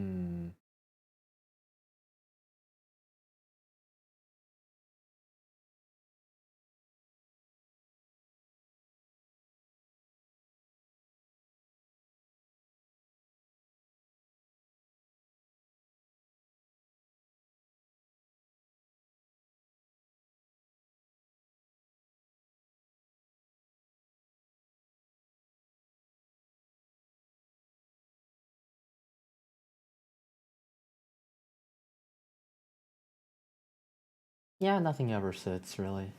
Hmm. Yeah, nothing ever sits really.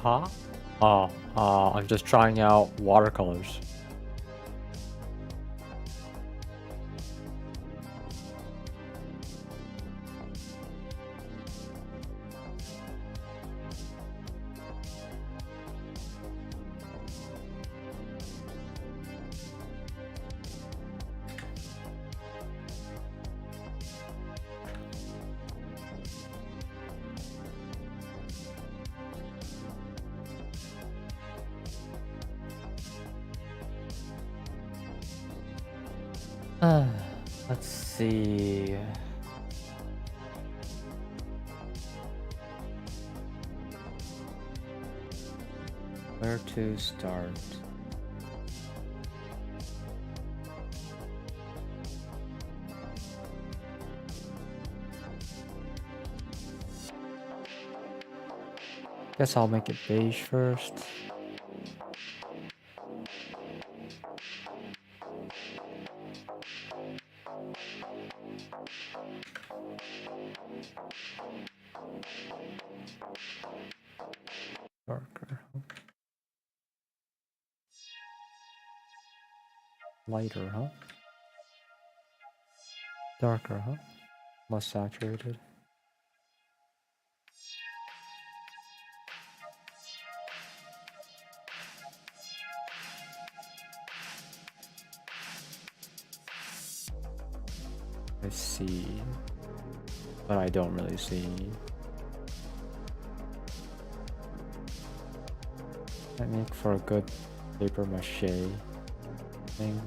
Huh? Oh, I'm just trying out watercolors. Let's see. Where to start? Guess I'll make it beige first. Darker. Lighter, huh? Darker, huh? Less saturated. I see, but I don't really see. Might make for a good paper mache thing.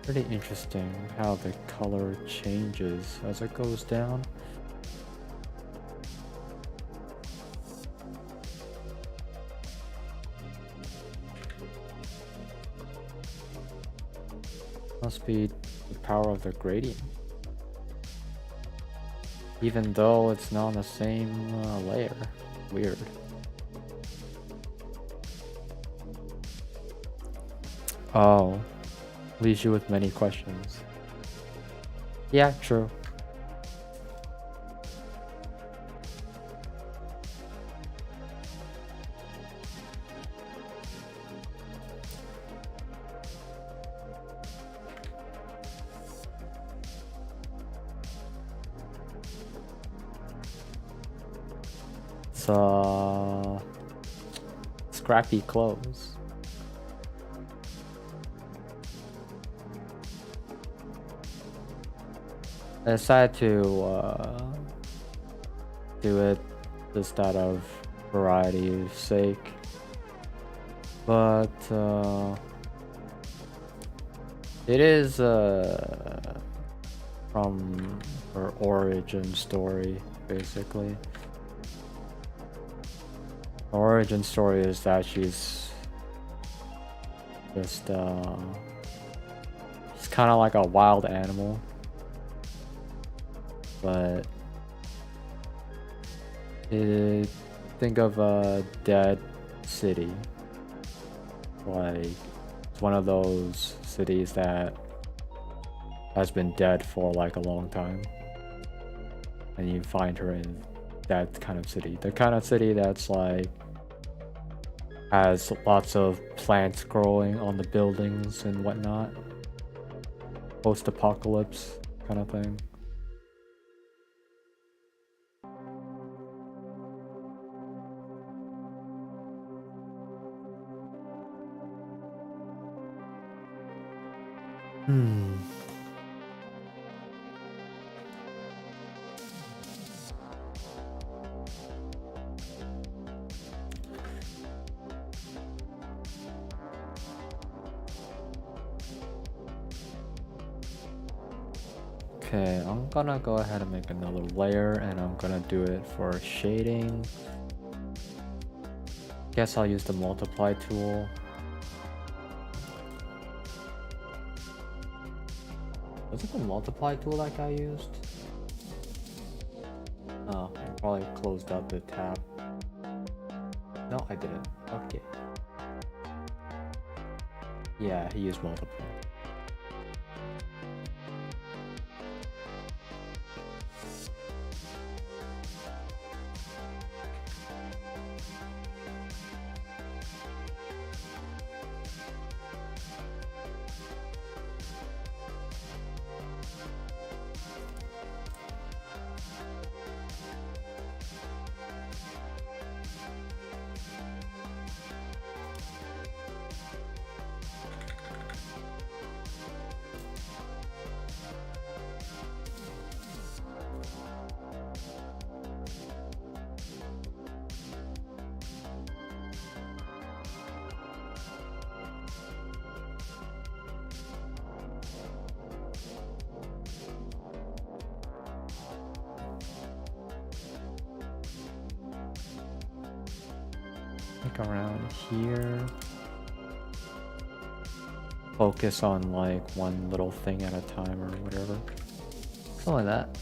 Pretty interesting how the color changes as it goes down. Must be the power of the gradient. Even though it's not on the same layer. Weird. Oh. Leaves you with many questions. Yeah, true. It's scrappy clothes. I decided to do it just out of variety's sake, but it is from her origin story, basically. Her origin story is that she's just she's kind of like a wild animal. But Think of a dead city. Like, it's one of those cities that has been dead for like a long time. And you find her in that kind of city. The kind of city that's like has lots of plants growing on the buildings and whatnot. Post-apocalypse kind of thing. Okay, I'm gonna go ahead and make another layer and I'm gonna do it for shading. Guess I'll use the multiply tool. Was it the multiply tool that I used? Oh, I probably closed up the tab. No, I didn't. Okay. Yeah, he used multiply. Like around here. Focus on like one little thing at a time or whatever. Something like that.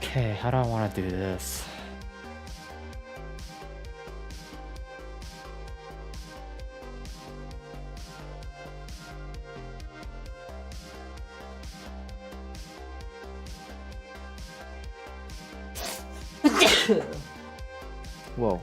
Okay, how do I want to do this? Whoa.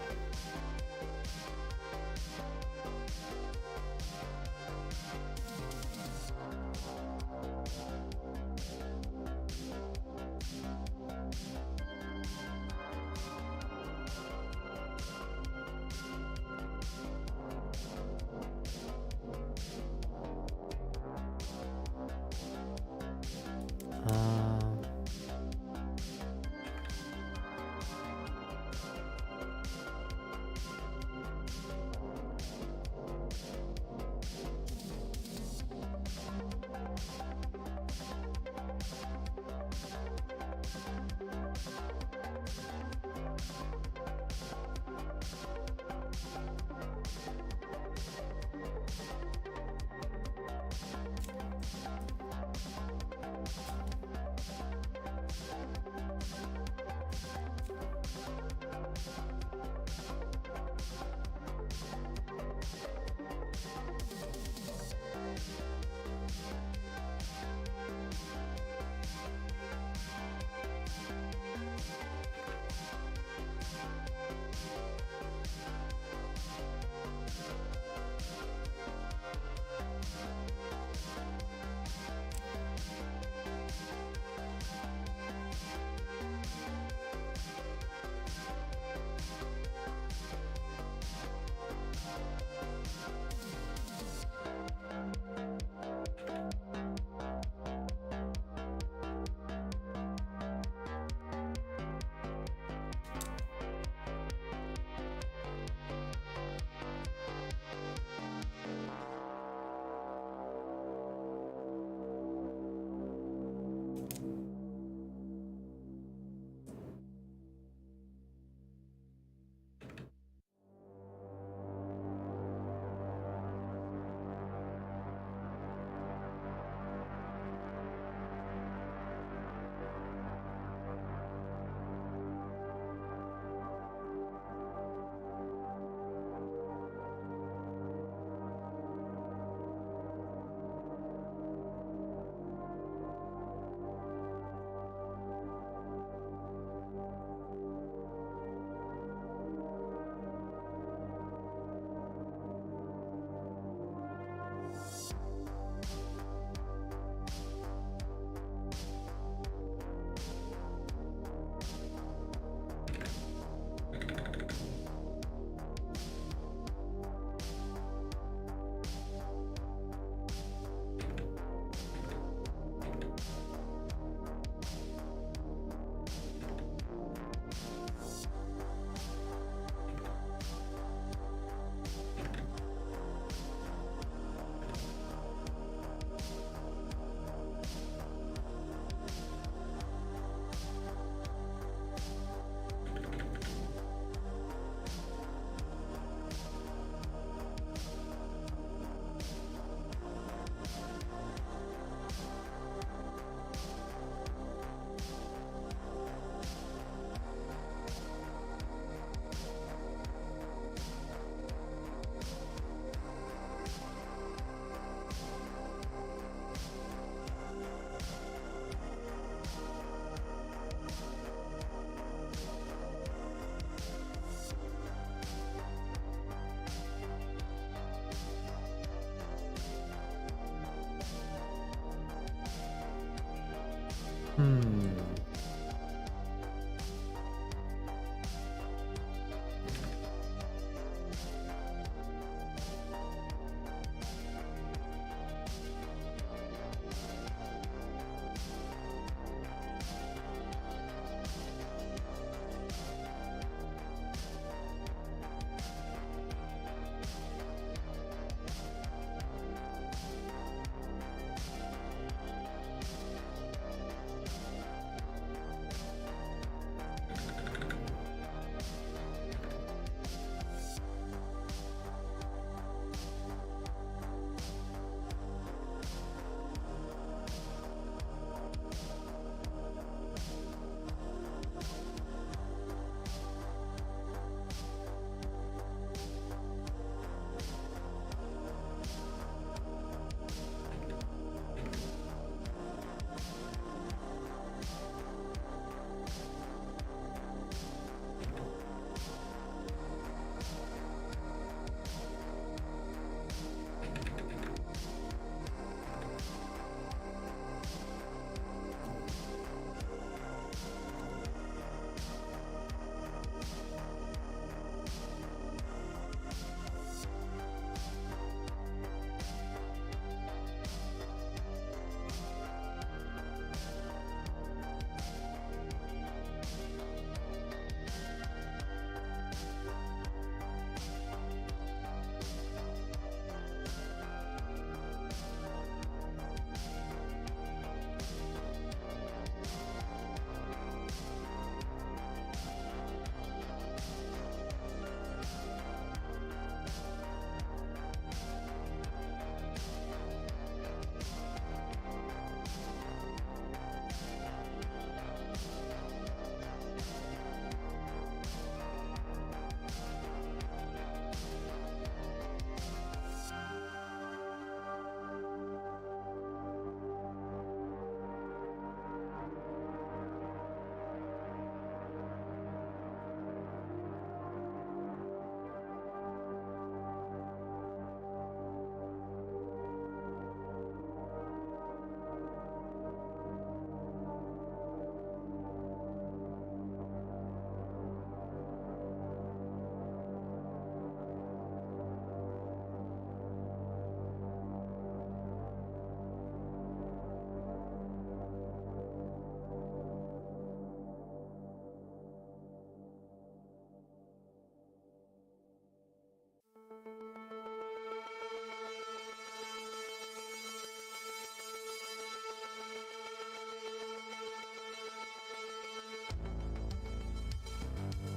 Hmm.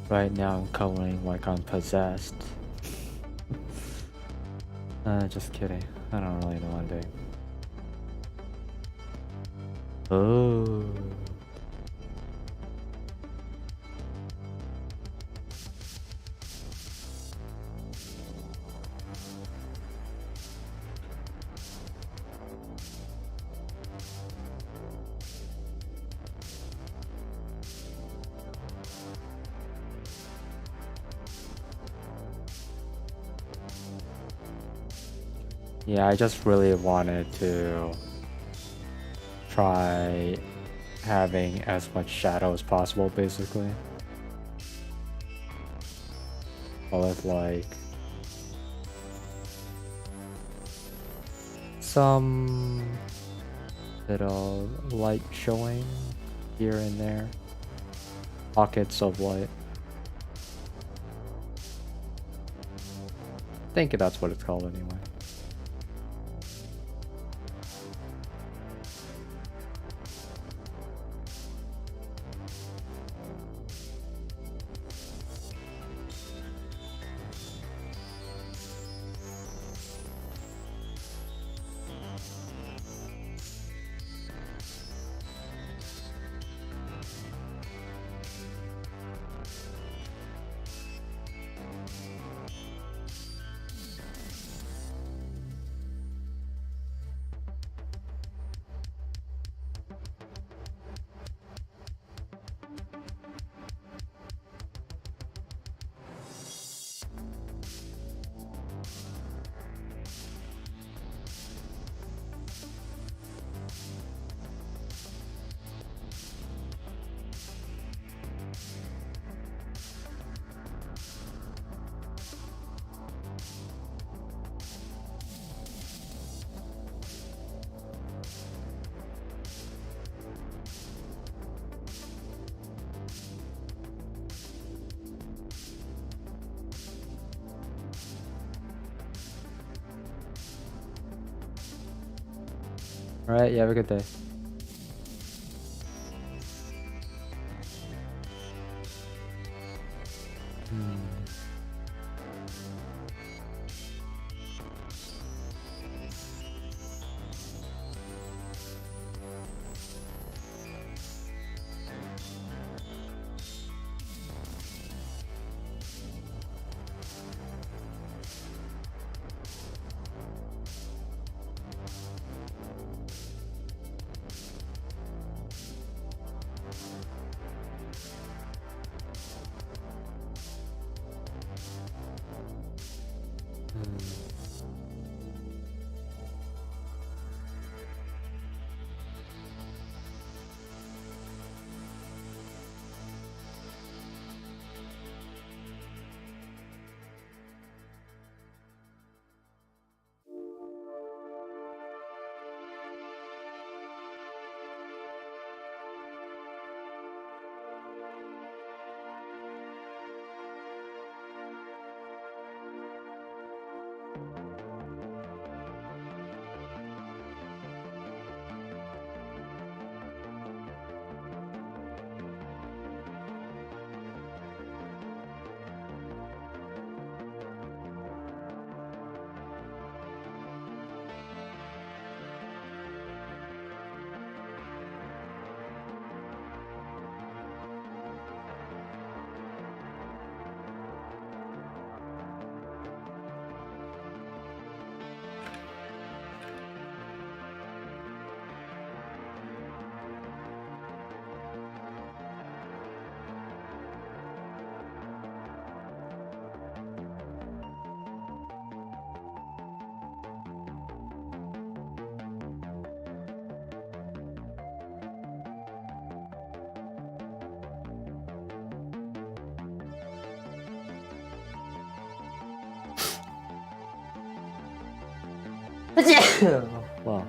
Right now I'm coloring like I'm possessed. Just kidding. I don't really know what I'm doing. Oh. Yeah, I just really wanted to try having as much shadow as possible, basically. With like some bit of light showing here and there. Pockets of light. I think that's what it's called anyway. Alright, you have a good day. Wow.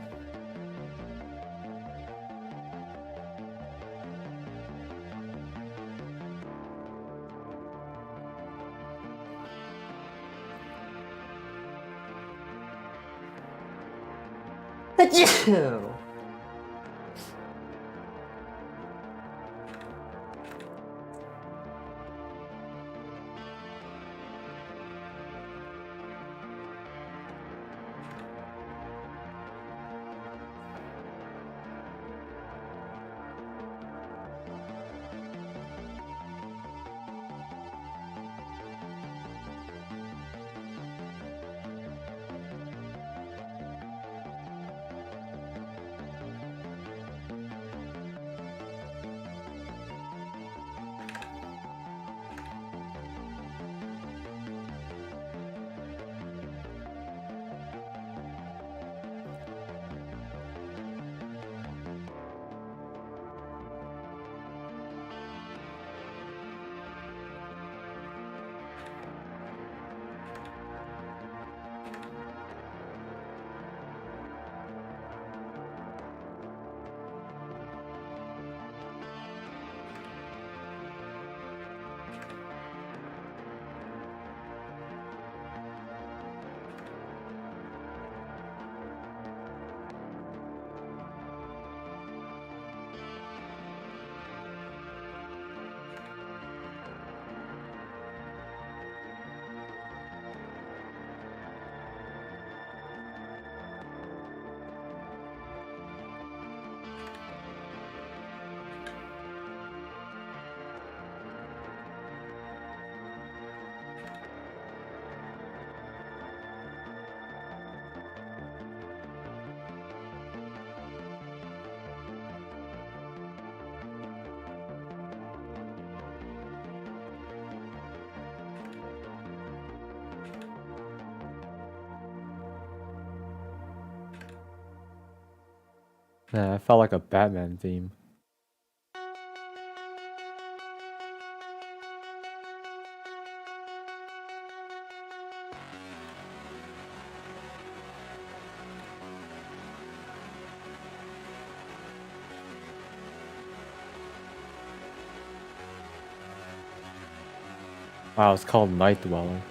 Yeah, it felt like a Batman theme. Wow, it's called Night Dweller.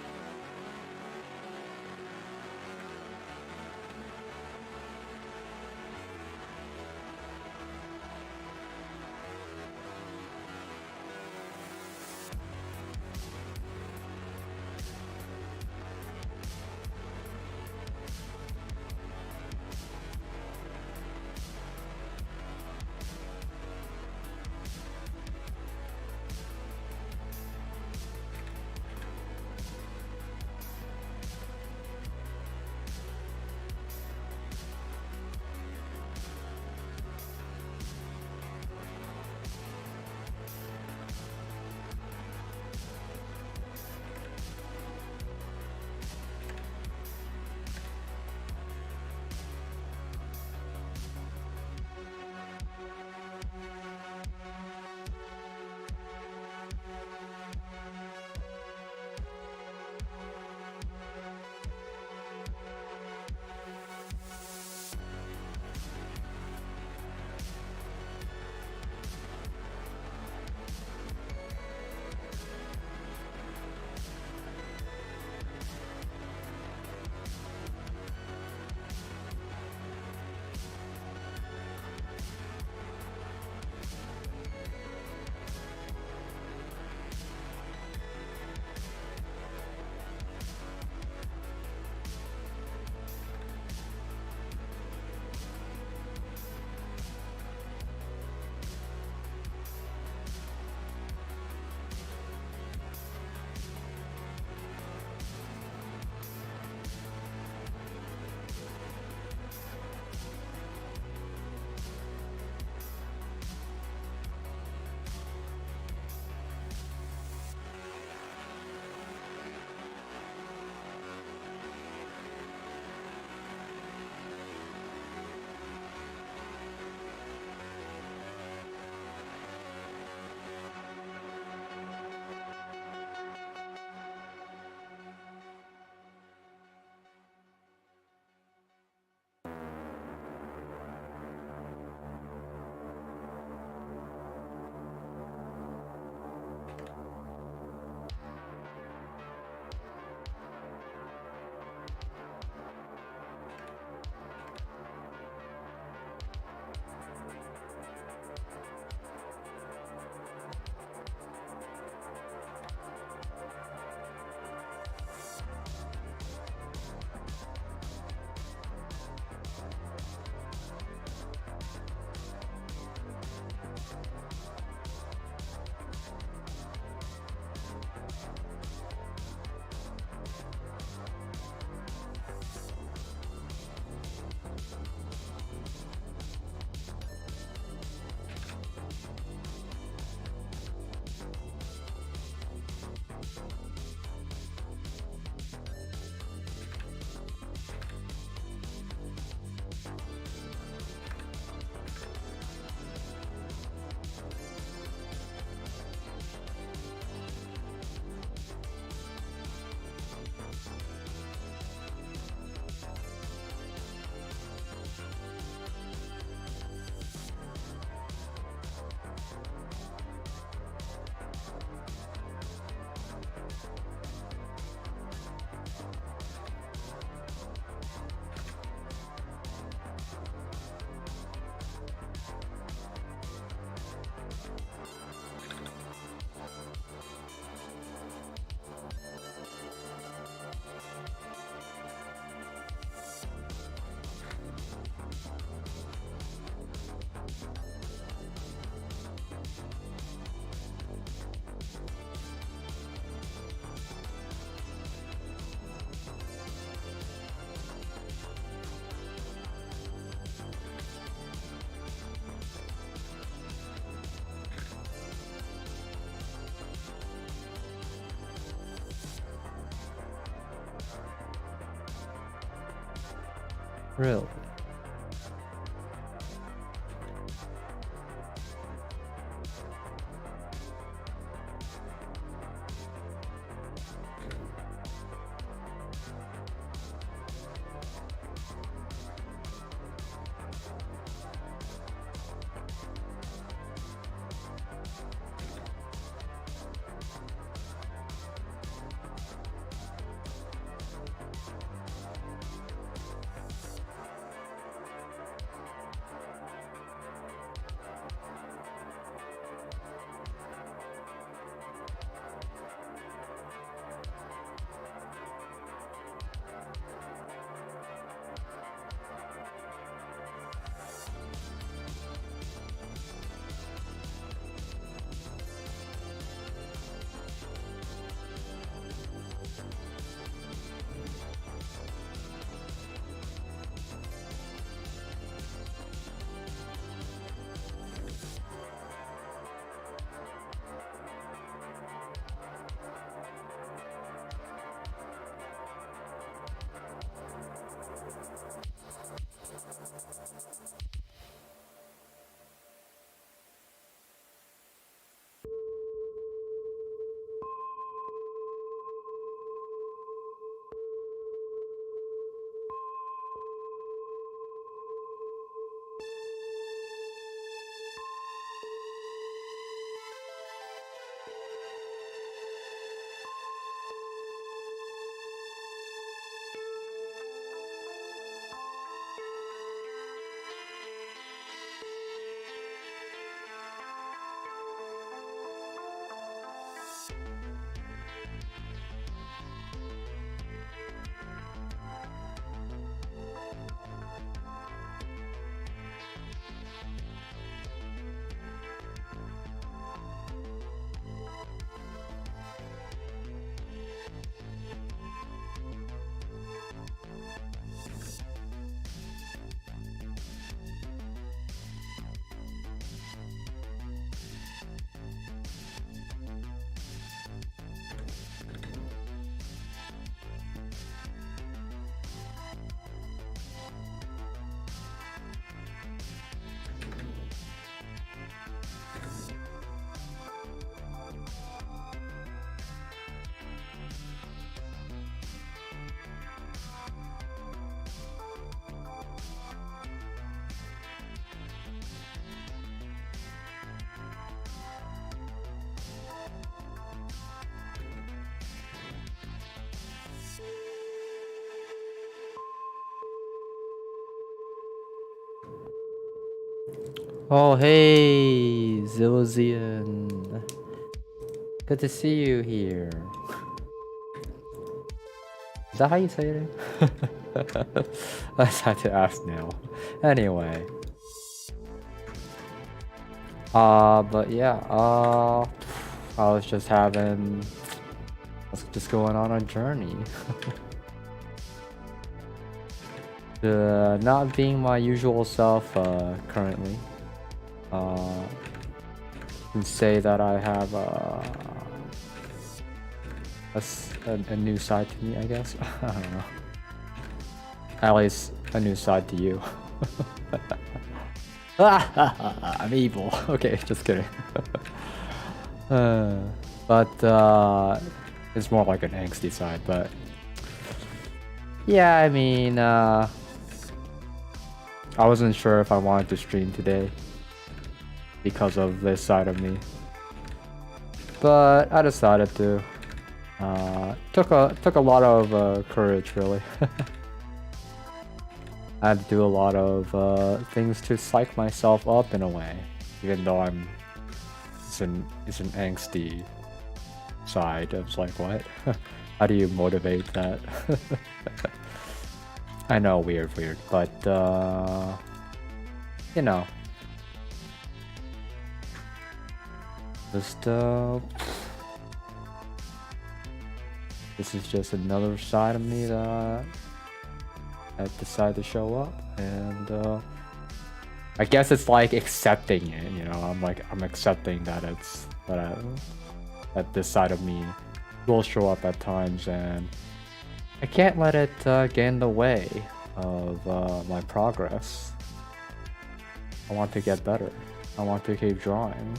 Really? Oh, hey, Zilzian. Good to see you here. Is that how you say it? I just had to ask now. Anyway. But yeah, I was just going on a journey. Not being my usual self, currently. Can say that I have a new side to me, I guess. I don't know. At least a new side to you. I'm evil. Okay, just kidding. But it's more like an angsty side. But yeah, I mean, I wasn't sure if I wanted to stream today because of this side of me, but I decided to. Took a lot of courage, really. I had to do a lot of things to psych myself up in a way, even though it's an angsty side. It's like, what? How do you motivate that? I know, weird, but you know, just this is just another side of me that I decided to show up, and I guess it's like accepting it, you know. I'm accepting that that this side of me will show up at times, and I can't let it get in the way of my progress. I want to get better. I want to keep drawing.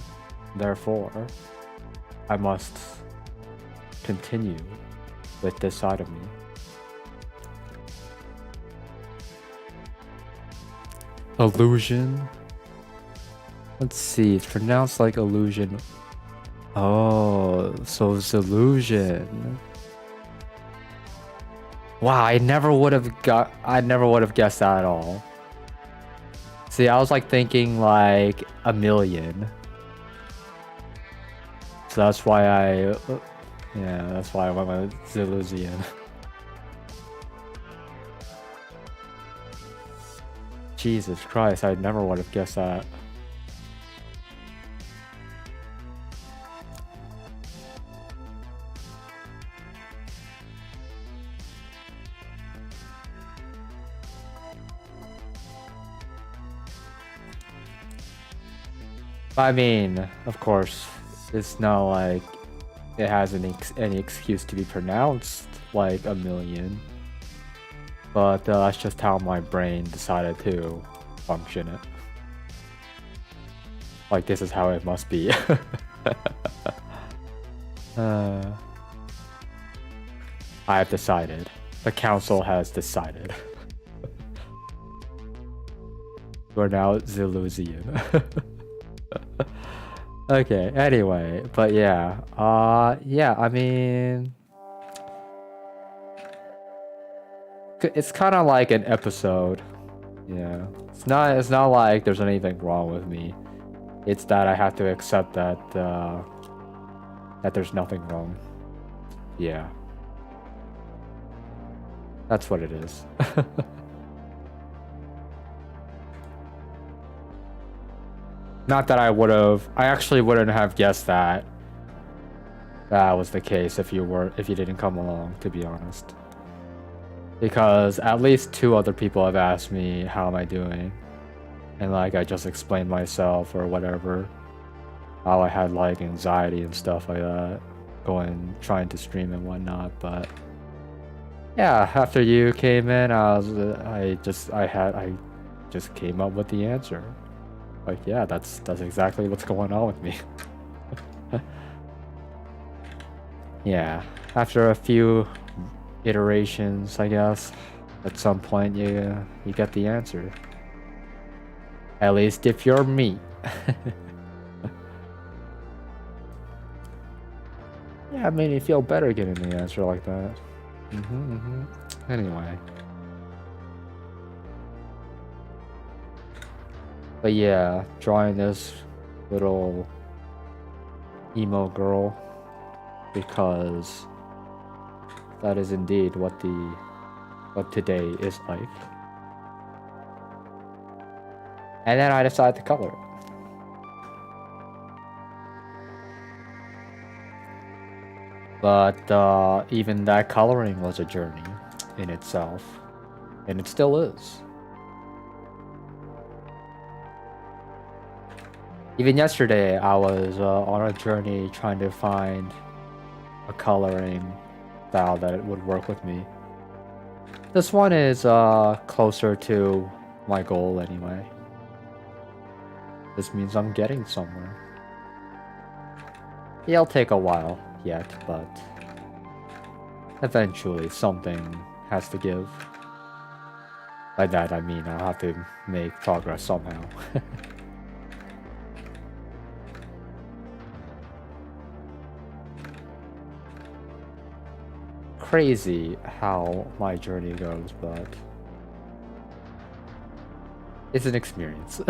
Therefore, I must continue with this side of me. Illusion? Let's see, it's pronounced like illusion. Oh, so it's illusion. Wow, I never would have guessed that at all. See, I was like thinking like a million. So that's why that's why I went with Zillusion. Jesus Christ, I never would have guessed that. I mean, of course, it's not like it has any excuse to be pronounced like a million. But that's just how my brain decided to function it. Like, this is how it must be. I have decided. The council has decided. We're now Zillusion. Okay, anyway, but yeah. Yeah, I mean, it's kind of like an episode. Yeah. It's not like there's anything wrong with me. It's that I have to accept that that there's nothing wrong. Yeah. That's what it is. Not that I actually wouldn't have guessed that was the case if you didn't come along, to be honest. Because at least 2 other people have asked me how am I doing. And like I just explained myself or whatever. How I had like anxiety and stuff like that. Trying to stream and whatnot, but yeah, after you came in, I just came up with the answer. Like, yeah, that's exactly what's going on with me. Yeah, after a few iterations, I guess, at some point you get the answer. At least if you're me. Yeah, I mean, you feel better getting the answer like that. Anyway. But yeah, drawing this little emo girl because that is indeed what today is like. And then I decided to color it. But even that coloring was a journey in itself, and it still is. Even yesterday, I was on a journey trying to find a coloring style that would work with me. This one is closer to my goal anyway. This means I'm getting somewhere. Yeah, it'll take a while yet, but eventually something has to give. By that I mean I'll have to make progress somehow. Crazy how my journey goes, but it's an experience.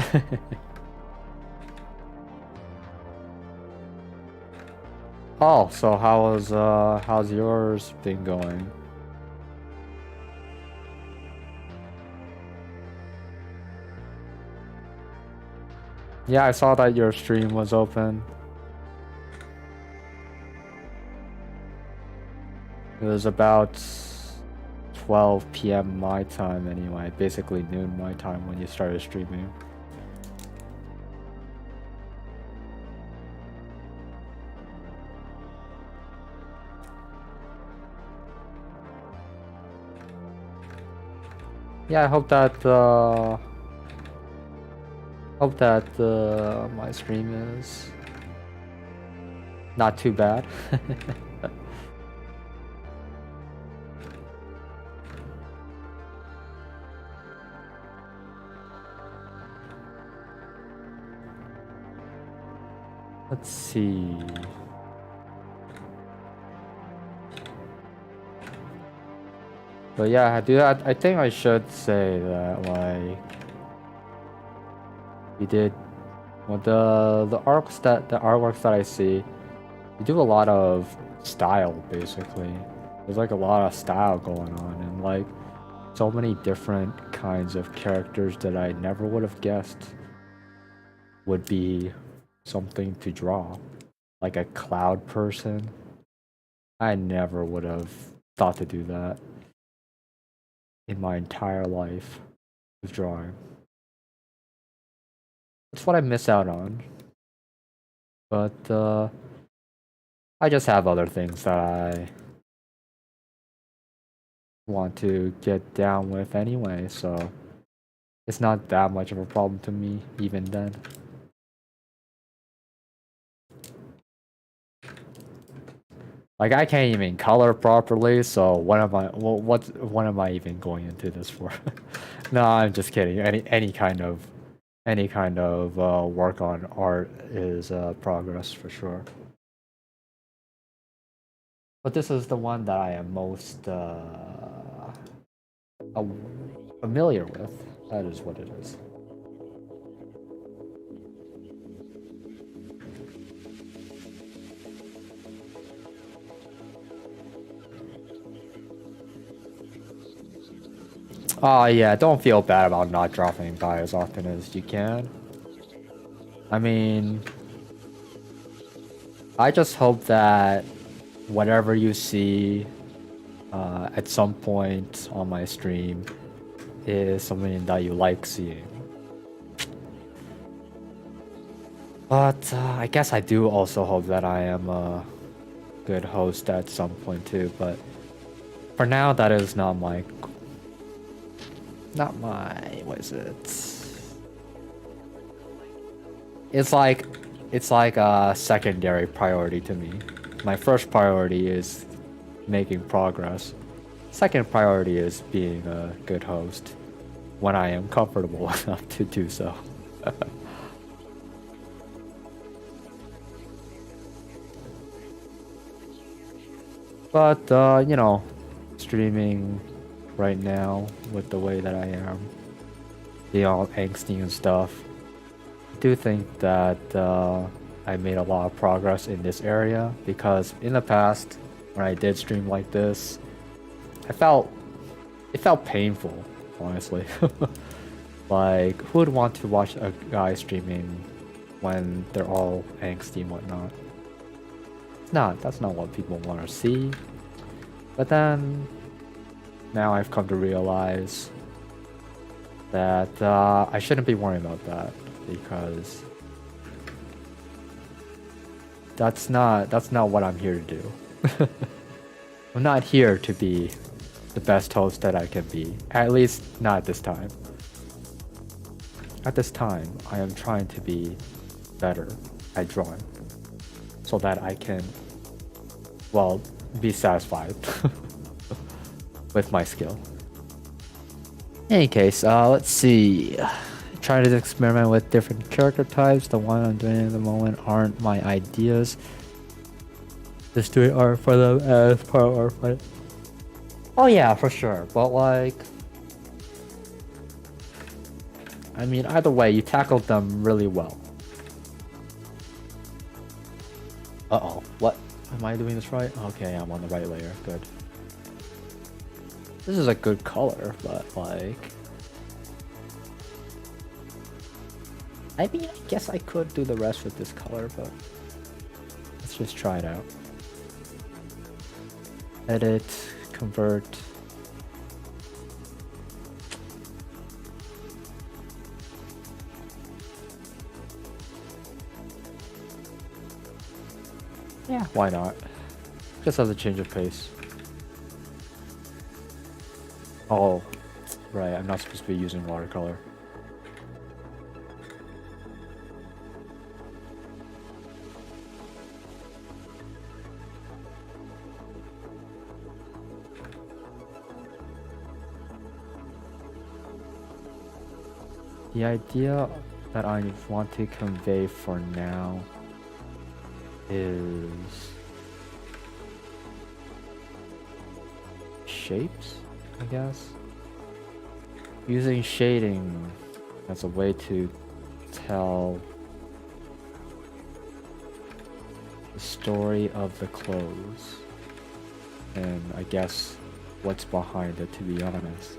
Oh, so how's yours been going? Yeah, I saw that your stream was open. It was about 12 PM my time anyway, basically noon my time when you started streaming. yeah, I hope that my stream is not too bad. Let's see. But yeah, I think I should say that like you did well, the artworks that I see, you do a lot of style basically. There's like a lot of style going on and like so many different kinds of characters that I never would have guessed would be something to draw. Like a cloud person. I never would have thought to do that in my entire life with drawing. That's what I miss out on. But I just have other things that I want to get down with anyway, so it's not that much of a problem to me even then. Like I can't even color properly, so what am I even going into this for? No, I'm just kidding. Any kind of work on art is progress for sure. But this is the one that I am most familiar with. That is what it is. Oh yeah, don't feel bad about not dropping by as often as you can. I mean, I just hope that whatever you see at some point on my stream is something that you like seeing. But I guess I do also hope that I am a good host at some point too, but for now that is not my what is it? It's like a secondary priority to me. My first priority is making progress. Second priority is being a good host when I am comfortable enough to do so. But you know, streaming right now with the way that I am, being all angsty and stuff, I do think that I made a lot of progress in this area because in the past, when I did stream like this, it felt painful, honestly. Like, who would want to watch a guy streaming when they're all angsty and whatnot? That's not what people want to see. But then, now I've come to realize that I shouldn't be worrying about that because that's not what I'm here to do. I'm not here to be the best host that I can be, at least not at this time. At this time, I am trying to be better at drawing so that I can, well, be satisfied with my skill. In any case, let's see. Try to experiment with different character types. The one I'm doing at the moment aren't my ideas. Just doing art for them as part of art for it. Oh yeah, for sure. But like, I mean, either way, you tackled them really well. Uh-oh, what? Am I doing this right? Okay, I'm on the right layer, good. This is a good color, but like... I mean, I guess I could do the rest with this color, but... Let's just try it out. Edit, convert... Yeah, why not? Just as a change of pace. Oh, Right, I'm not supposed to be using watercolor. The idea that I want to convey for now is shapes, I guess. Using shading as a way to tell the story of the clothes, and I guess what's behind it, to be honest.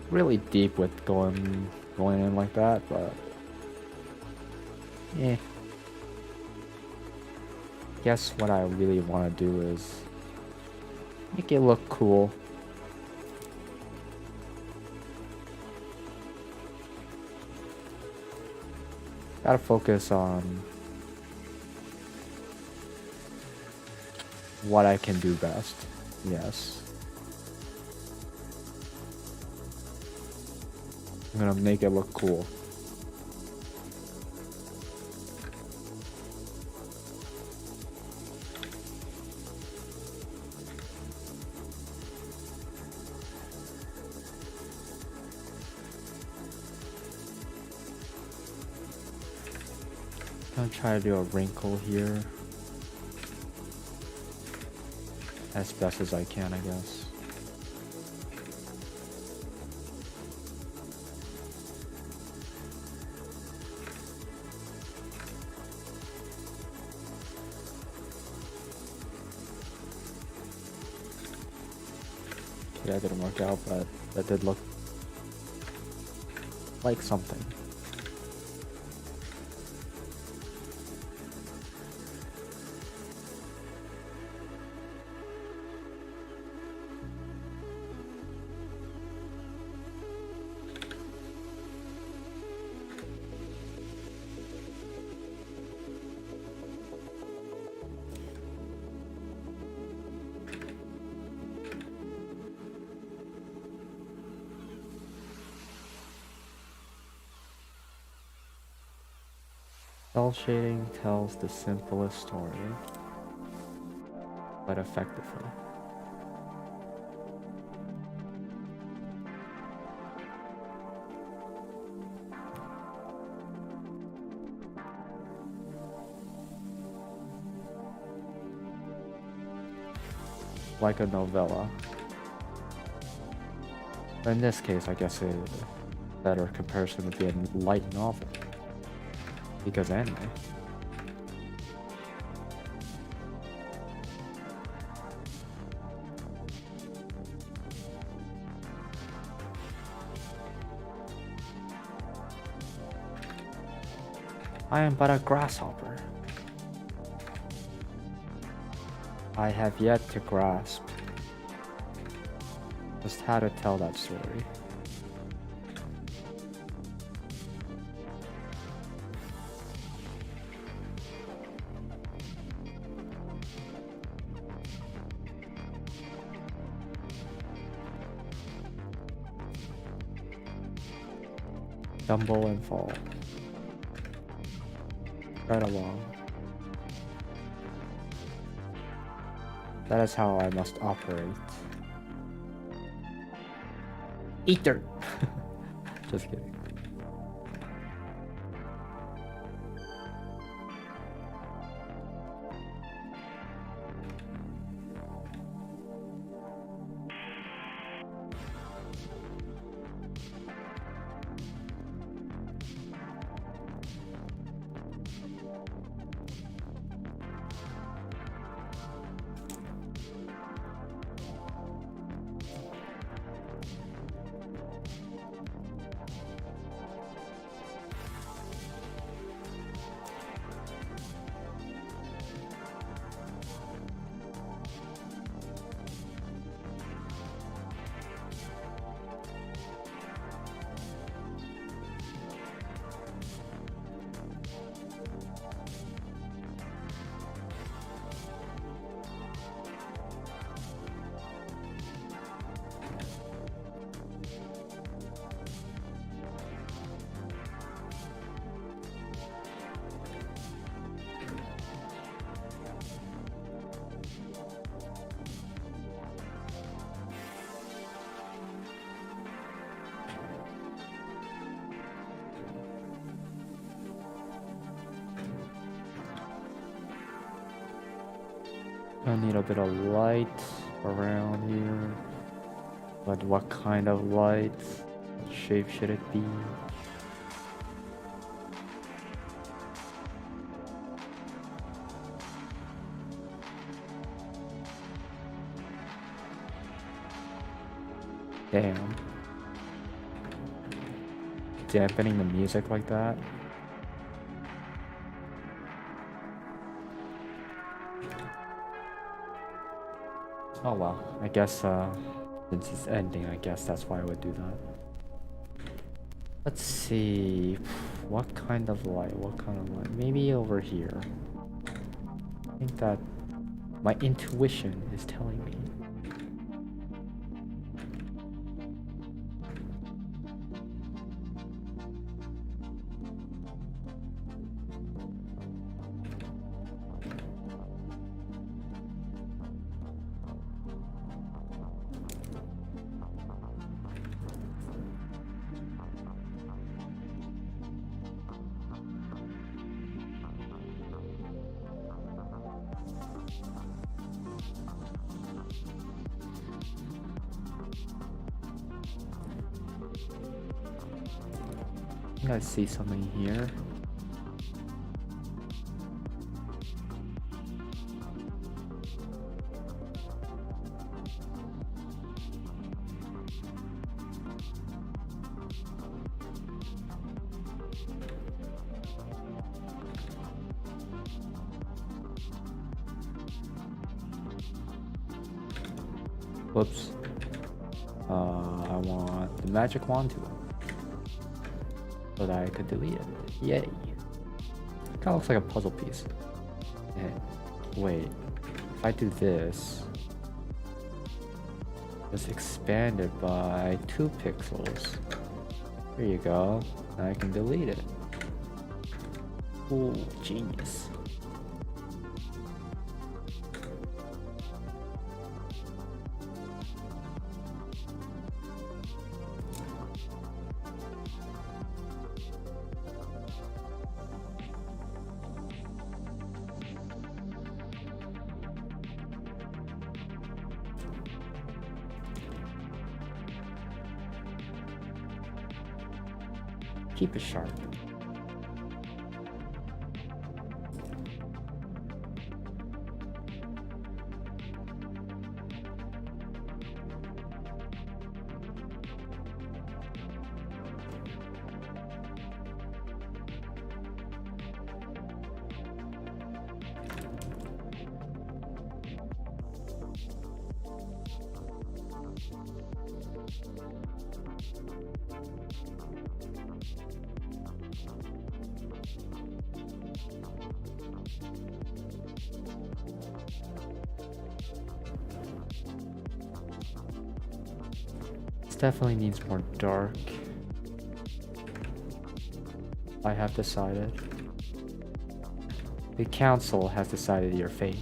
Really deep with going in like that, but yeah. Guess what I really want to do is make it look cool. Gotta focus on what I can do best. Yes. I'm gonna make it look cool. I'm gonna try to do a wrinkle here as best as I can, I guess. Yeah, it didn't work out, but that did look like something. Cell shading tells the simplest story, but effectively. Like a novella. In this case, I guess a better comparison would be a light novel. Because anime. I am but a grasshopper. I have yet to grasp just how to tell that story. Stumble and fall. Right along. That is how I must operate. Eat dirt! Just kidding. I need a bit of light around here. But what kind of light? What shape should it be? Damn. Dampening the music like that? Oh well, I guess since it's ending, I guess that's why I would do that. Let's see, what kind of light, maybe over here. I think that my intuition is telling me. I think I see something here. Whoops. I want the magic wand tool so that I could delete it. Yay. Kinda looks like a puzzle piece. Hey, wait. If I do this, just expand it by 2 pixels. There you go. Now I can delete it. Ooh, genius. Keep it sharp. This definitely needs more dark. I have decided. The council has decided your fate.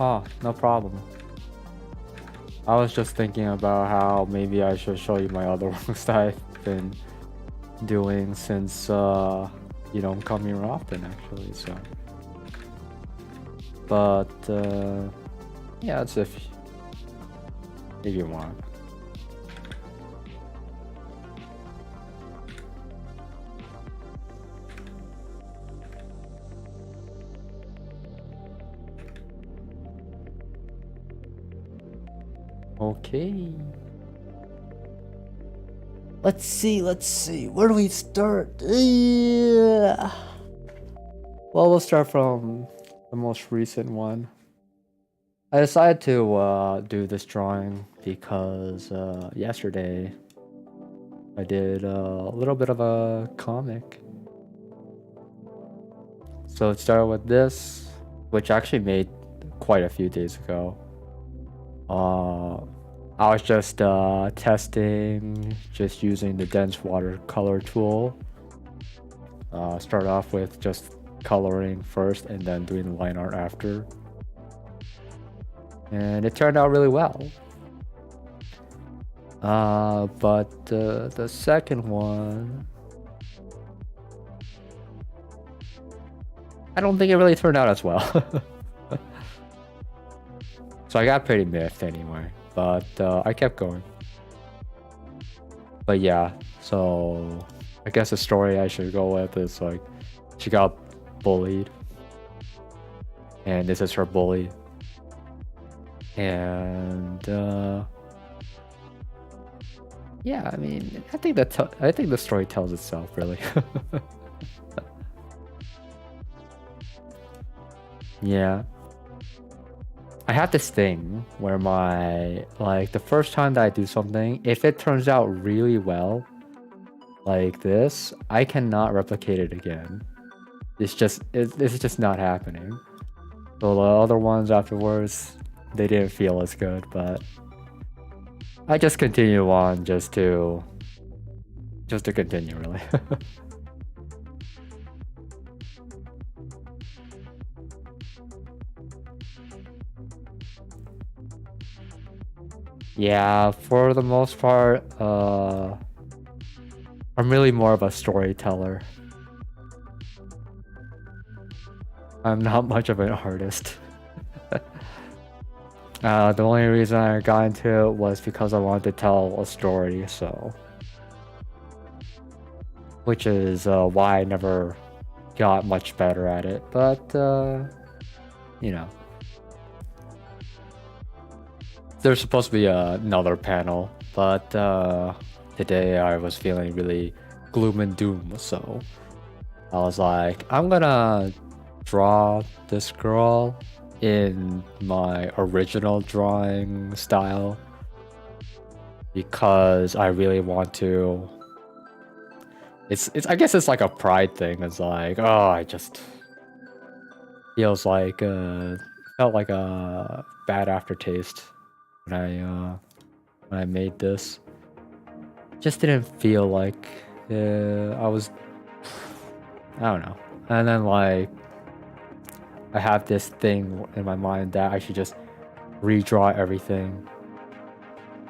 Oh, no problem. I was just thinking about how maybe I should show you my other works that I've been doing since you don't come here often actually, so. But yeah, it's if you want. Okay. Let's see. Where do we start? Yeah. Well, we'll start from the most recent one. I decided to do this drawing because yesterday I did a little bit of a comic. So it started with this, which I actually made quite a few days ago. I was just testing, just using the dense watercolor tool. Start off with just coloring first and then doing the line art after. And it turned out really well. But the second one, I don't think it really turned out as well. So I got pretty miffed anyway, but I kept going. But yeah, so I guess the story I should go with is like she got bullied, and this is her bully. And yeah, I mean, I think the story tells itself really. Yeah. I have this thing where the first time that I do something, if it turns out really well, like this, I cannot replicate it again. It's just not happening. So the other ones afterwards, they didn't feel as good, but I just continue on just to continue really. Yeah, for the most part, I'm really more of a storyteller. I'm not much of an artist. The only reason I got into it was because I wanted to tell a story, so... Which is why I never got much better at it, but, you know. There's supposed to be another panel, but today I was feeling really gloom and doom, so I was like, I'm gonna draw this girl in my original drawing style because I really want to. It's I guess it's like a pride thing. It's like, oh, I just feels like felt like a bad aftertaste when I made this. Just didn't feel like I was, I don't know. And then like I have this thing in my mind that I should just redraw everything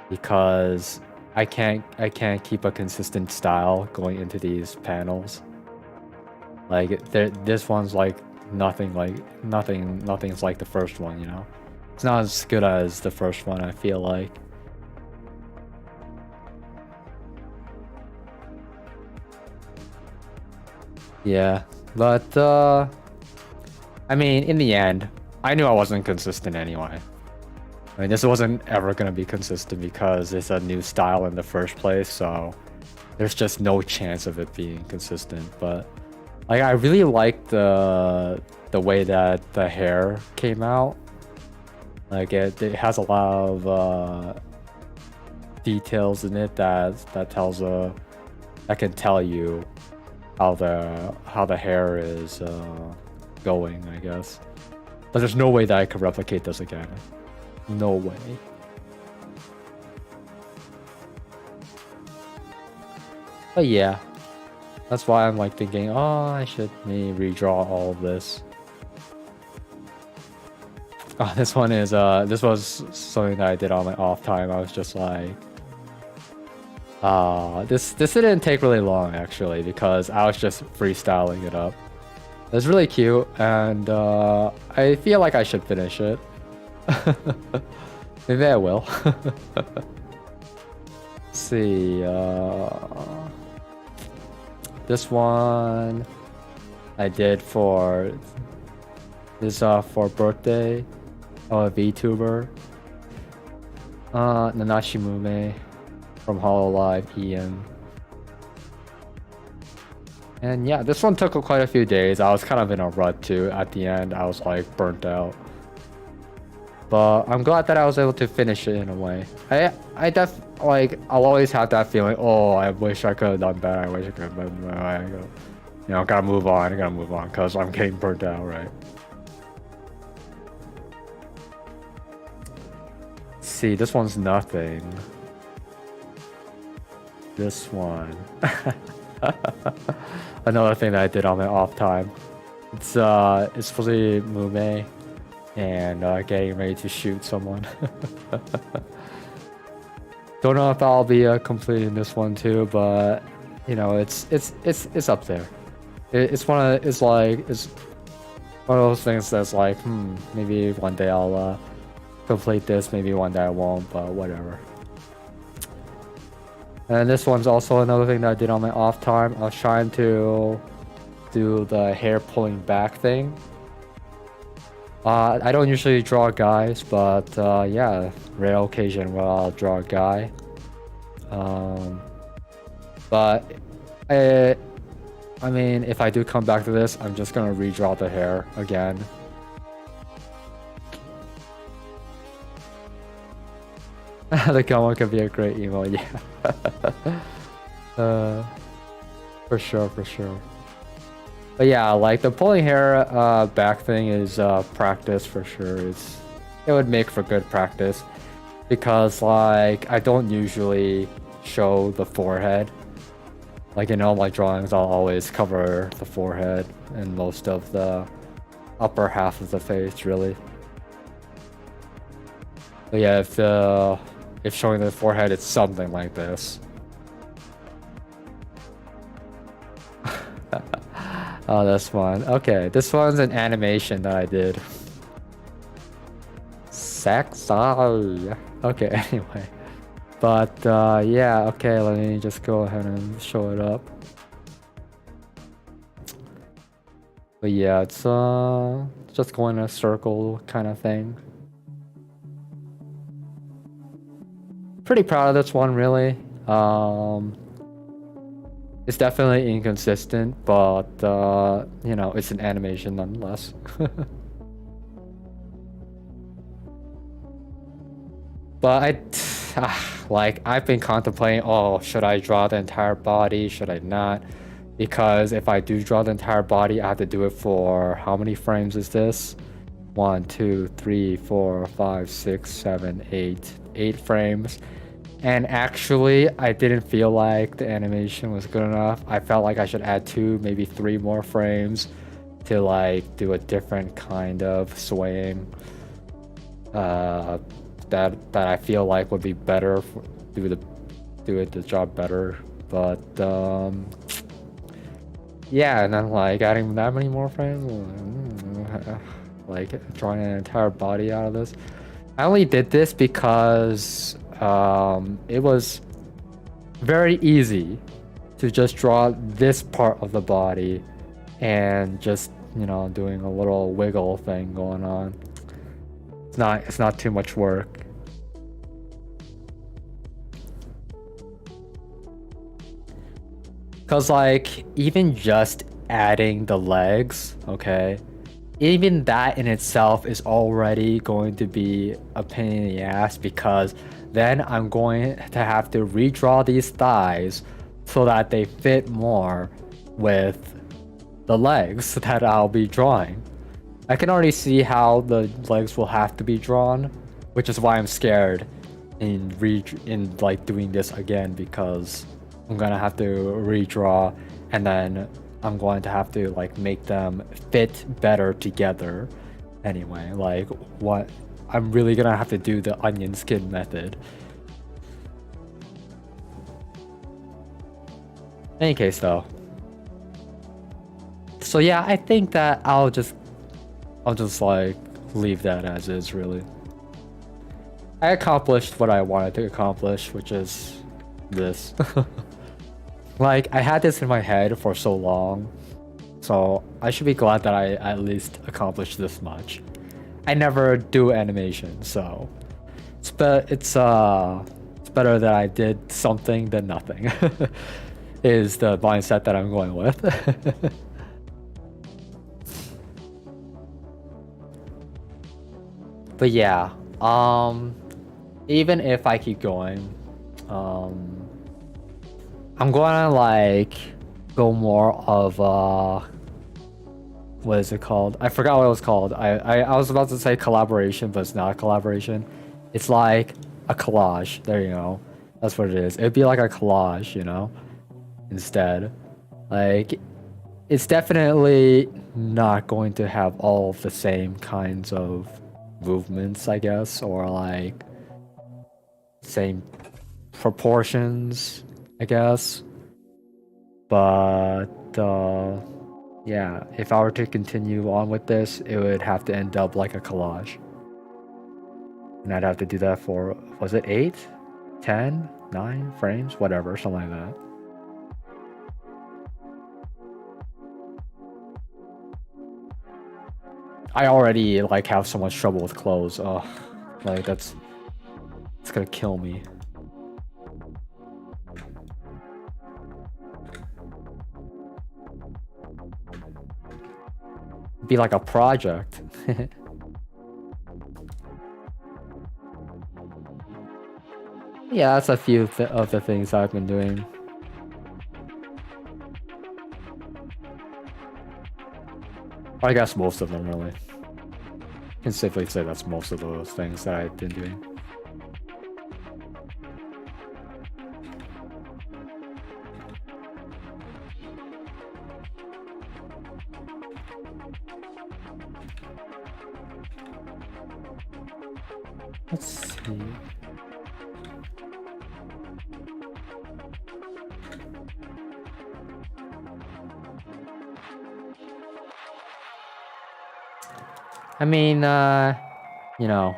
because I can't keep a consistent style going into these panels. Like this one's like nothing's like the first one, you know. It's not as good as the first one, I feel like. Yeah, but I mean, in the end, I knew I wasn't consistent anyway. I mean, this wasn't ever gonna be consistent because it's a new style in the first place, so there's just no chance of it being consistent. But like, I really like the way that the hair came out. Like it has a lot of details in it that can tell you how the hair is going, I guess. But there's no way that I could replicate this again. No way. But yeah, that's why I'm like thinking, oh, I should maybe redraw all of this. Oh, this one is this was something that I did on my off time. I was just like, this didn't take really long actually because I was just freestyling it up. It was really cute, and I feel like I should finish it. Maybe I will. Let's see, this one I did for birthday of a VTuber, Nanashi Mume from Hololive EM And yeah, this one took quite a few days. I was kind of in a rut too. At the end, I was like burnt out. But I'm glad that I was able to finish it in a way. I'll always have that feeling. Oh, I wish I could have done better. I wish I could have done better. You know, gotta move on. I gotta move on because I'm getting burnt out, right? See, this one's nothing. This one. Another thing that I did on my off time. It's supposed to be Mume and getting ready to shoot someone. Don't know if I'll be completing this one too, but you know, it's up there. It's one of those things that's like, maybe one day I'll complete this, maybe one day I won't, but whatever. And this one's also another thing that I did on my off time. I was trying to do the hair pulling back thing. I don't usually draw guys, but yeah, rare occasion where I'll draw a guy. But I mean, if I do come back to this, I'm just gonna redraw the hair again. The Gama could be a great emo, yeah. For sure. But yeah, like the pulling hair back thing is practice for sure. It would make for good practice because like I don't usually show the forehead. Like in all my drawings, I'll always cover the forehead and most of the upper half of the face, really. But yeah, if showing the forehead, it's something like this. Oh, this one. Okay, this one's an animation that I did. Sexy. Okay, anyway. But yeah, okay, let me just go ahead and show it up. But yeah, it's just going in a circle kind of thing. Pretty proud of this one, really. It's definitely inconsistent, but you know, it's an animation nonetheless. But I've been contemplating, oh, should I draw the entire body? Should I not? Because if I do draw the entire body, I have to do it for how many frames is this? 1, 2, 3, 4, 5, 6, 7, 8. 8 frames. And actually, I didn't feel like the animation was good enough. I felt like I should add 2, maybe 3 more frames to like do a different kind of swaying. That I feel like would be better, do the job better. But yeah, and then like adding that many more frames, like drawing an entire body out of this. I only did this because it was very easy to just draw this part of the body and just, you know, doing a little wiggle thing going on. It's not too much work. Cause like even just adding the legs, okay, even that in itself is already going to be a pain in the ass because then I'm going to have to redraw these thighs so that they fit more with the legs that I'll be drawing. I can already see how the legs will have to be drawn, which is why I'm scared in like doing this again, because I'm gonna have to redraw and then I'm going to have to like make them fit better together anyway. Like what I'm really gonna have to do the onion skin method. In any case though. So yeah, I think that I'll just like leave that as is, really. I accomplished what I wanted to accomplish, which is this. Like, I had this in my head for so long, so I should be glad that I at least accomplished this much. I never do animation, so it's better that I did something than nothing. is the mindset that I'm going with. But yeah, even if I keep going, I'm gonna like go more of what is it called? I forgot what it was called. I was about to say collaboration, but it's not a collaboration. It's like a collage. There you go. That's what it is. It'd be like a collage, you know, instead. Like, it's definitely not going to have all of the same kinds of movements, I guess, or like same proportions, I guess. But yeah, if I were to continue on with this, it would have to end up like a collage. And I'd have to do that for, was it 8, 10, 9 frames? Whatever, something like that. I already like have so much trouble with clothes. Oh, like it's gonna kill me. Be like a project. Yeah, that's a few of the things I've been doing. I guess most of them, really. I can safely say that's most of those things that I've been doing. Let's see. I mean, you know,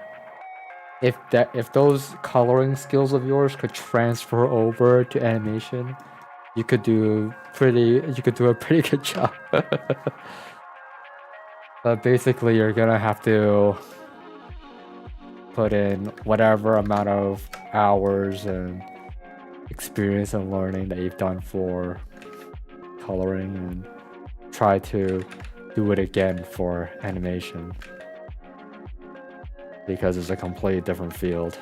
if those coloring skills of yours could transfer over to animation, you could do a pretty good job. But basically, you're gonna have to put in whatever amount of hours and experience and learning that you've done for coloring and try to do it again for animation, because it's a completely different field.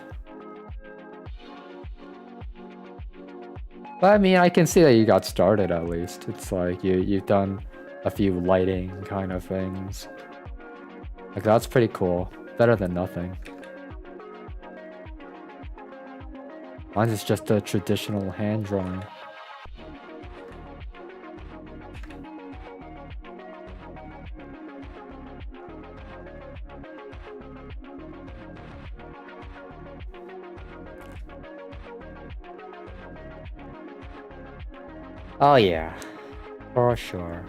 But I mean, I can see that you got started at least. It's like you've done a few lighting kind of things. Like, that's pretty cool. Better than nothing. Mine is just a traditional hand drawing. Oh yeah, for sure.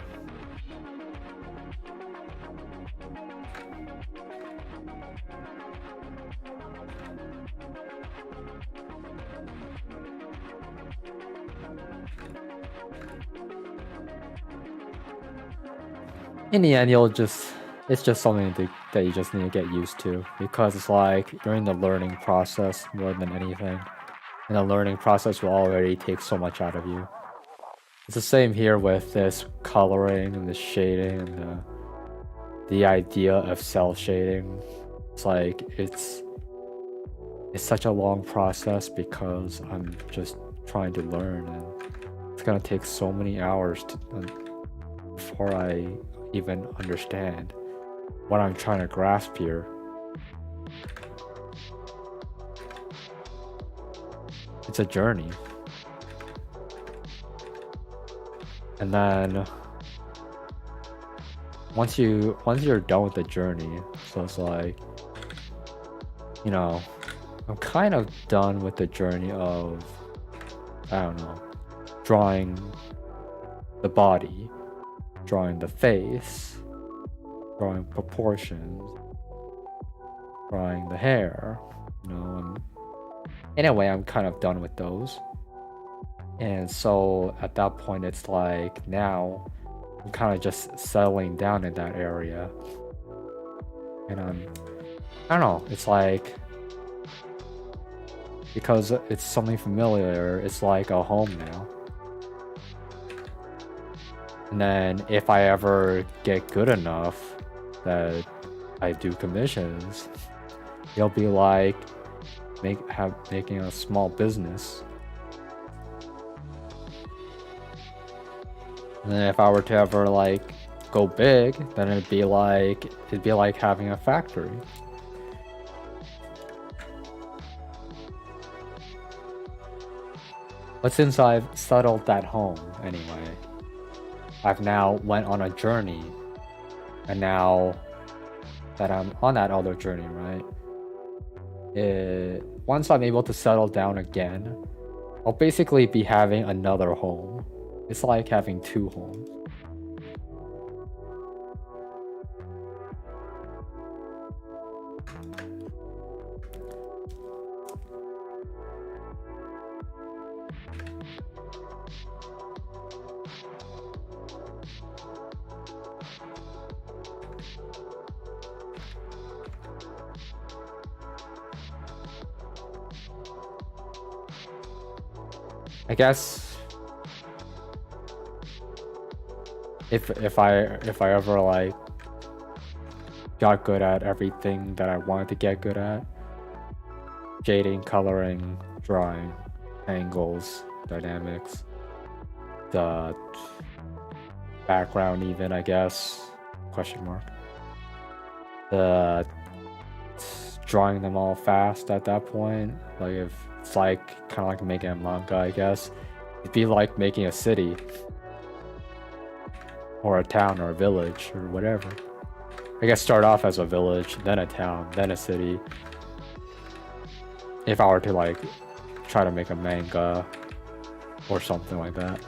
In the end, it's just something that you just need to get used to, because it's like you're in the learning process more than anything. And the learning process will already take so much out of you. It's the same here with this coloring and the shading and the idea of cell shading. It's like it's such a long process because I'm just trying to learn, and it's gonna take so many hours before I even understand what I'm trying to grasp here. It's a journey. And then once you're done with the journey, so it's like, you know, I'm kind of done with the journey of, I don't know, drawing the body, drawing the face, drawing proportions, drawing the hair, you know, and in a way I'm kind of done with those. And so at that point, it's like now I'm kind of just settling down in that area. And I don't know, it's like, because it's something familiar, it's like a home now. And then if I ever get good enough that I do commissions, it'll be like making a small business. And then if I were to ever like go big, then it'd be like having a factory. But since I've settled that home anyway, I've now went on a journey, and now that I'm on that other journey, right? Once I'm able to settle down again, I'll basically be having another home. It's like having two homes. I guess if I ever like got good at everything that I wanted to get good at, shading, coloring, drawing, angles, dynamics, the background even, I guess, question mark, the drawing them all fast at that point, like if it's like kind of like making a manga, I guess. It'd be like making a city or a town or a village or whatever. I guess start off as a village, then a town, then a city. If I were to like try to make a manga or something like that.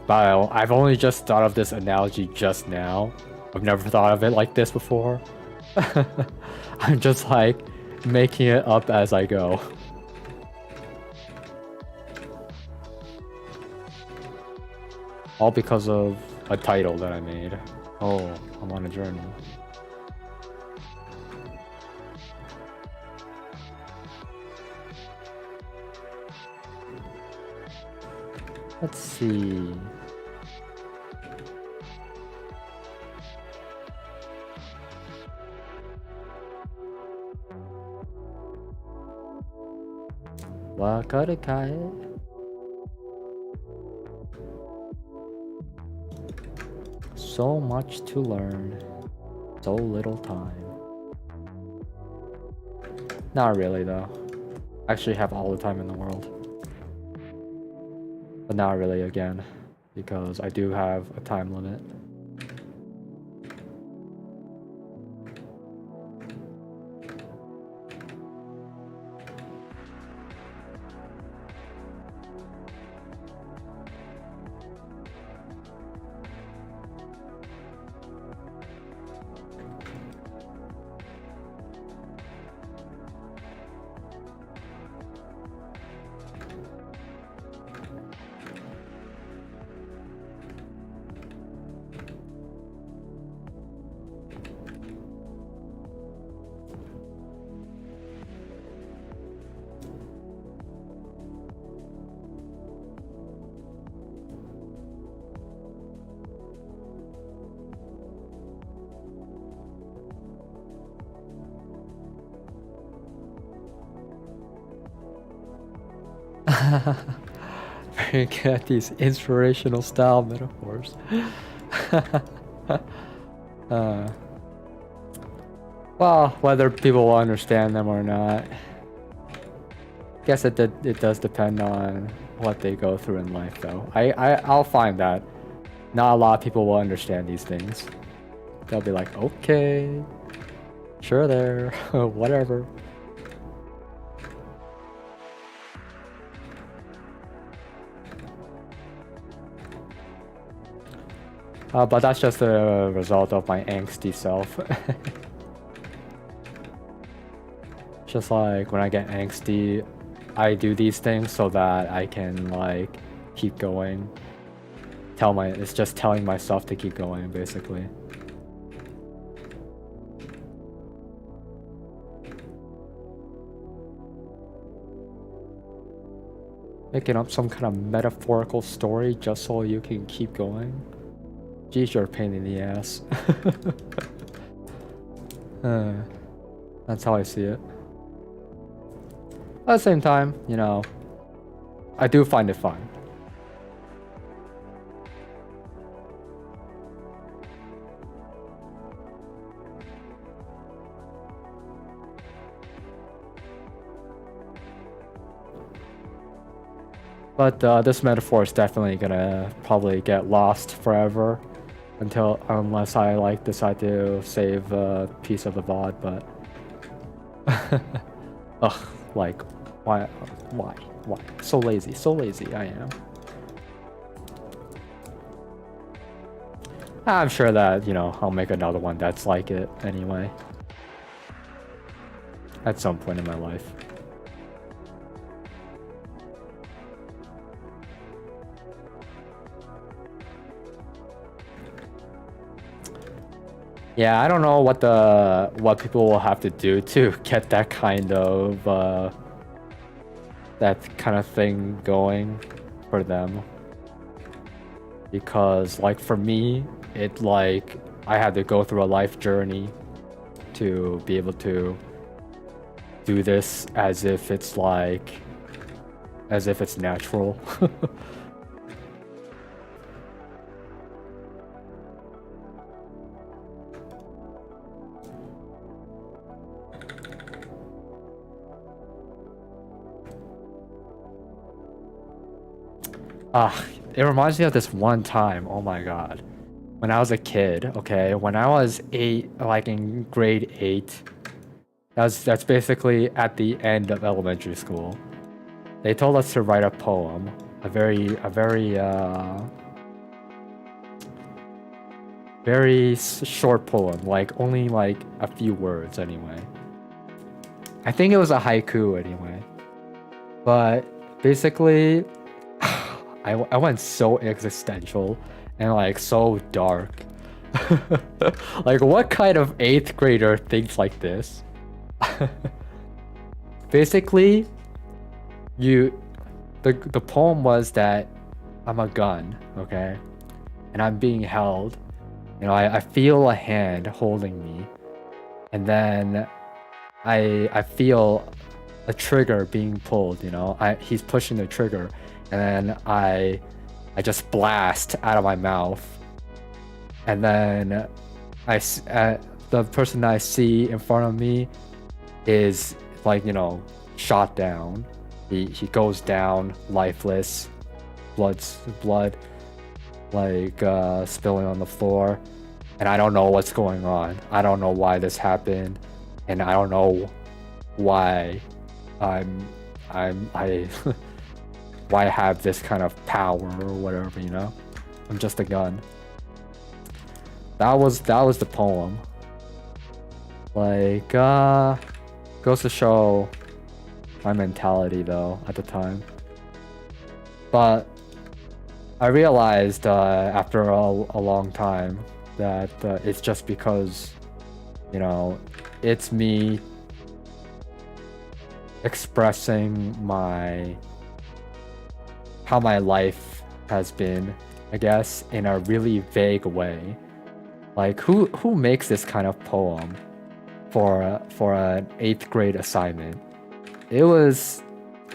But I've only just thought of this analogy just now. I've never thought of it like this before. I'm just like making it up as I go. All because of a title that I made. Oh, I'm on a journey. Let's see. Wakarikai. So much to learn, so little time. Not really though. I actually have all the time in the world. But not really again, because I do have a time limit. Very good at these inspirational style metaphors. Well, whether people will understand them or not, I guess it does depend on what they go through in life, though. I'll find that not a lot of people will understand these things. They'll be like, okay, sure there, whatever. But that's just a result of my angsty self. Just like when I get angsty, I do these things so that I can like keep going. It's just telling myself to keep going, basically. Making up some kind of metaphorical story just so you can keep going. Geez, you're a pain in the ass. That's how I see it. At the same time, you know, I do find it fun. But this metaphor is definitely gonna probably get lost forever unless I like decide to save a piece of the VOD, but ugh, like why so lazy I am. I'm sure that, you know, I'll make another one that's like it anyway at some point in my life. Yeah, I don't know what people will have to do to get that kind of thing going for them. Because like for me, it like I had to go through a life journey to be able to do this as if it's natural. It reminds me of this one time, oh my god. When I was a kid, okay, when I was like in grade 8, that's basically at the end of elementary school. They told us to write a poem, a very short poem, like only like a few words anyway. I think it was a haiku anyway. But basically, I went so existential and like so dark. Like what kind of 8th grader thinks like this? Basically, the poem was that I'm a gun, okay? And I'm being held. You know, I feel a hand holding me. And then I feel a trigger being pulled, you know? He's pushing the trigger. And then I just blast out of my mouth, and then the person that I see in front of me is like, you know, shot down. He goes down lifeless, blood like spilling on the floor, and I don't know what's going on. I don't know why this happened, and I don't know why why I have this kind of power or whatever, you know? I'm just a gun. That was the poem. Like, goes to show my mentality though at the time. But I realized after a long time that it's just because, you know, it's me expressing how my life has been, I guess, in a really vague way. Like who makes this kind of poem for an 8th grade assignment? It was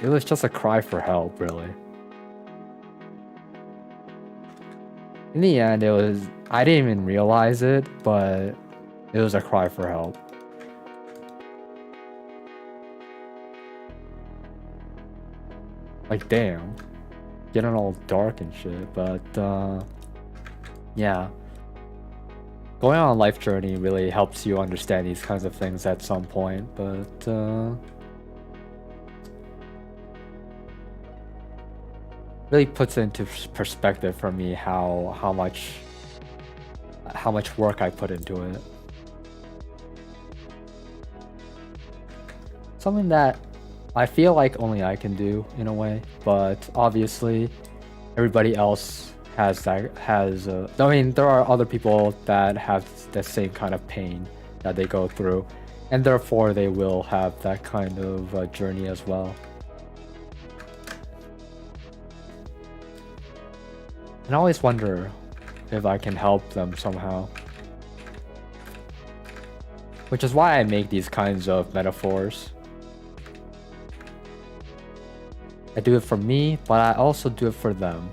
just a cry for help, really. In the end, I didn't even realize it, but it was a cry for help. Like damn. Getting all dark and shit, but yeah, going on a life journey really helps you understand these kinds of things at some point, but really puts into perspective for me how much work I put into it. Something that I feel like only I can do in a way, but obviously everybody else I mean, there are other people that have the same kind of pain that they go through, and therefore they will have that kind of journey as well. And I always wonder if I can help them somehow. Which is why I make these kinds of metaphors. I do it for me, but I also do it for them.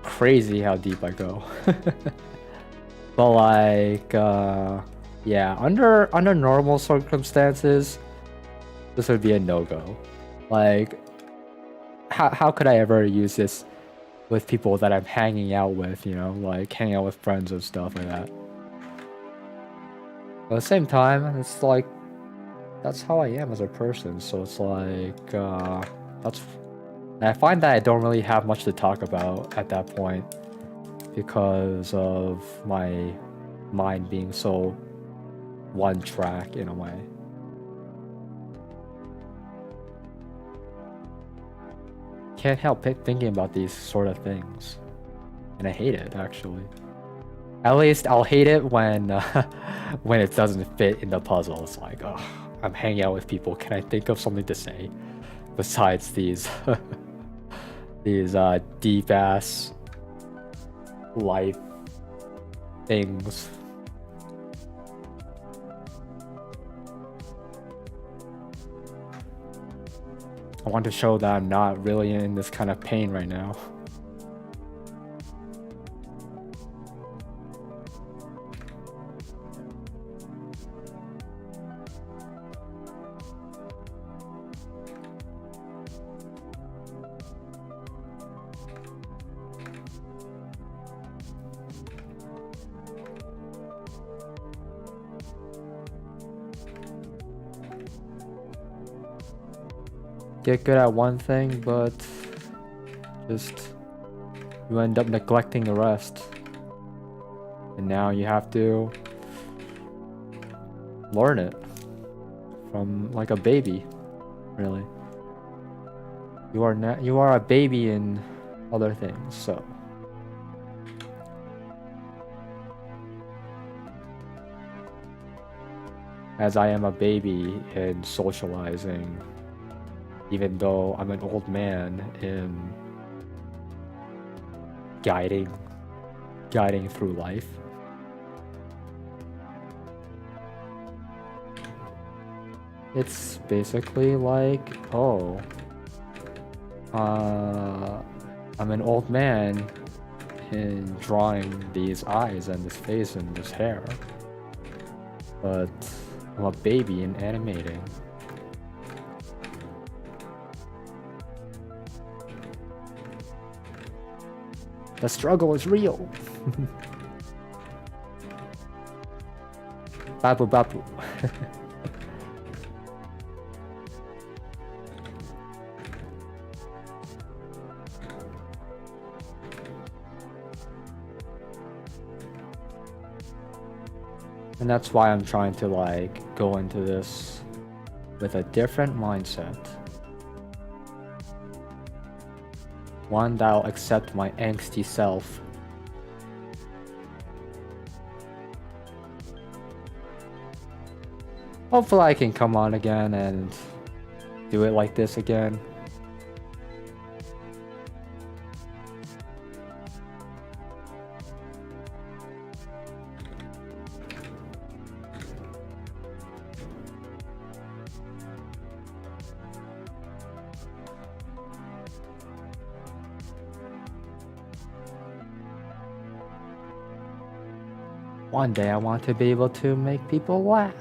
Crazy how deep I go. But like, yeah, under normal circumstances, this would be a no-go. Like, how could I ever use this with people that I'm hanging out with, you know, like hanging out with friends and stuff like that. But at the same time, it's like, that's how I am as a person, so it's like, that's... And I find that I don't really have much to talk about at that point because of my mind being so one track in a way. Can't help thinking about these sort of things. And I hate it, actually. At least I'll hate it when when it doesn't fit in the puzzle. It's like, oh, I'm hanging out with people. Can I think of something to say besides these these deep ass life things? I want to show that I'm not really in this kind of pain right now. Get good at one thing, but just you end up neglecting the rest. And now you have to learn it from like a baby, really. You are a baby in other things, so. As I am a baby in socializing, even though I'm an old man in guiding through life. It's basically like, oh, I'm an old man in drawing these eyes and this face and this hair, but I'm a baby in animating. The struggle is real. Babu babu. And that's why I'm trying to like go into this with a different mindset. One that'll accept my angsty self. Hopefully I can come on again and do it like this again. One day I want to be able to make people laugh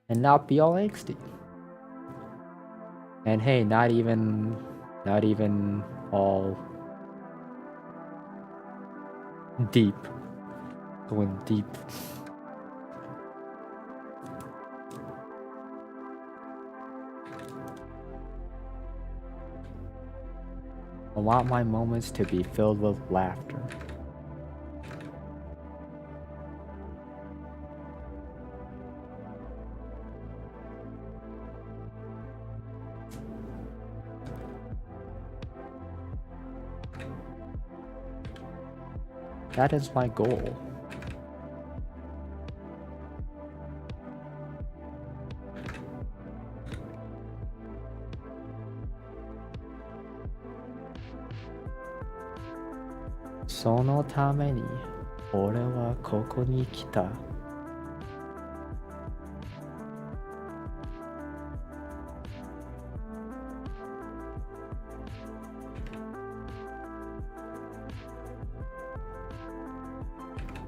and not be all angsty. And hey, not even all deep. Going deep. I want my moments to be filled with laughter. That is my goal. Sono tame ni ore wa koko ni kita.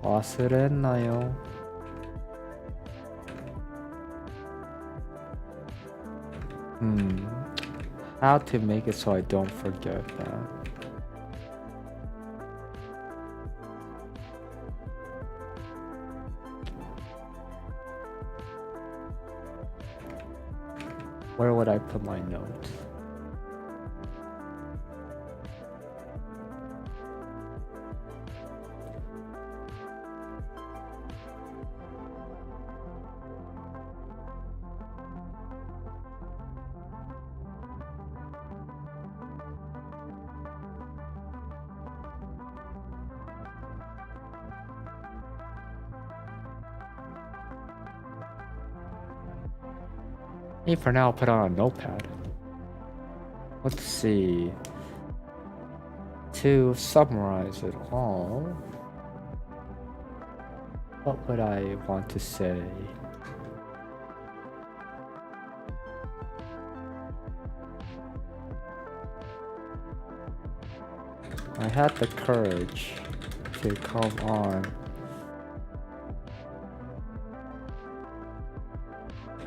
Wasurennayo. How to make it so I don't forget that. Where would I put my notes? Hey, for now, I'll put on a notepad. Let's see. To summarize it all, what would I want to say? I had the courage to come on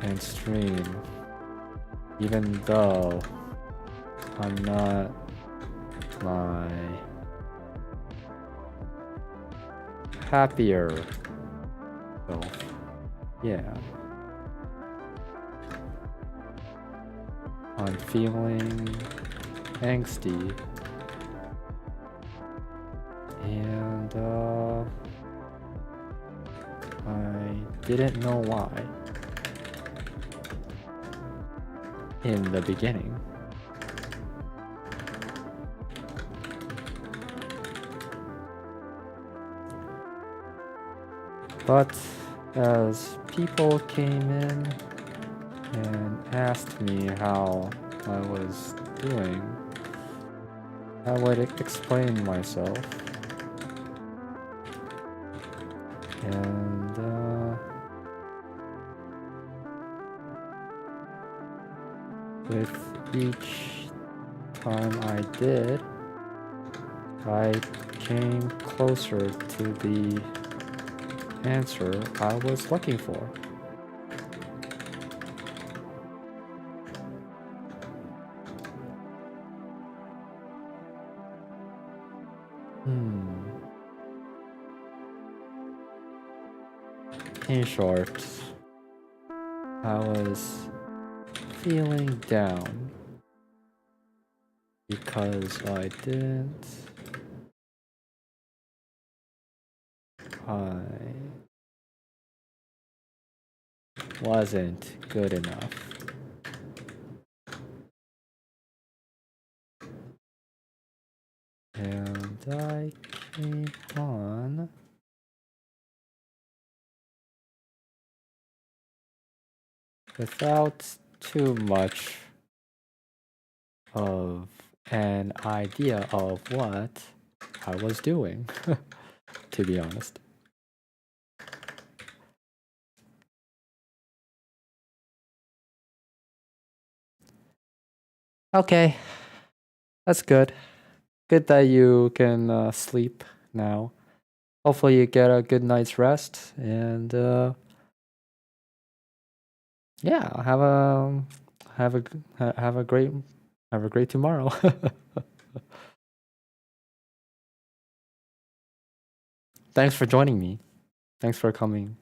and stream, even though I'm not my happier self. Yeah. I'm feeling angsty. And I didn't know why in the beginning. But as people came in and asked me how I was doing, I would explain myself. And with each time I did, I came closer to the answer I was looking for. In short, I was feeling down because I wasn't good enough. And I came on without too much of an idea of what I was doing, to be honest. Okay, that's good. Good that you can sleep now. Hopefully you get a good night's rest, and yeah, have a great tomorrow. Thanks for joining me. Thanks for coming.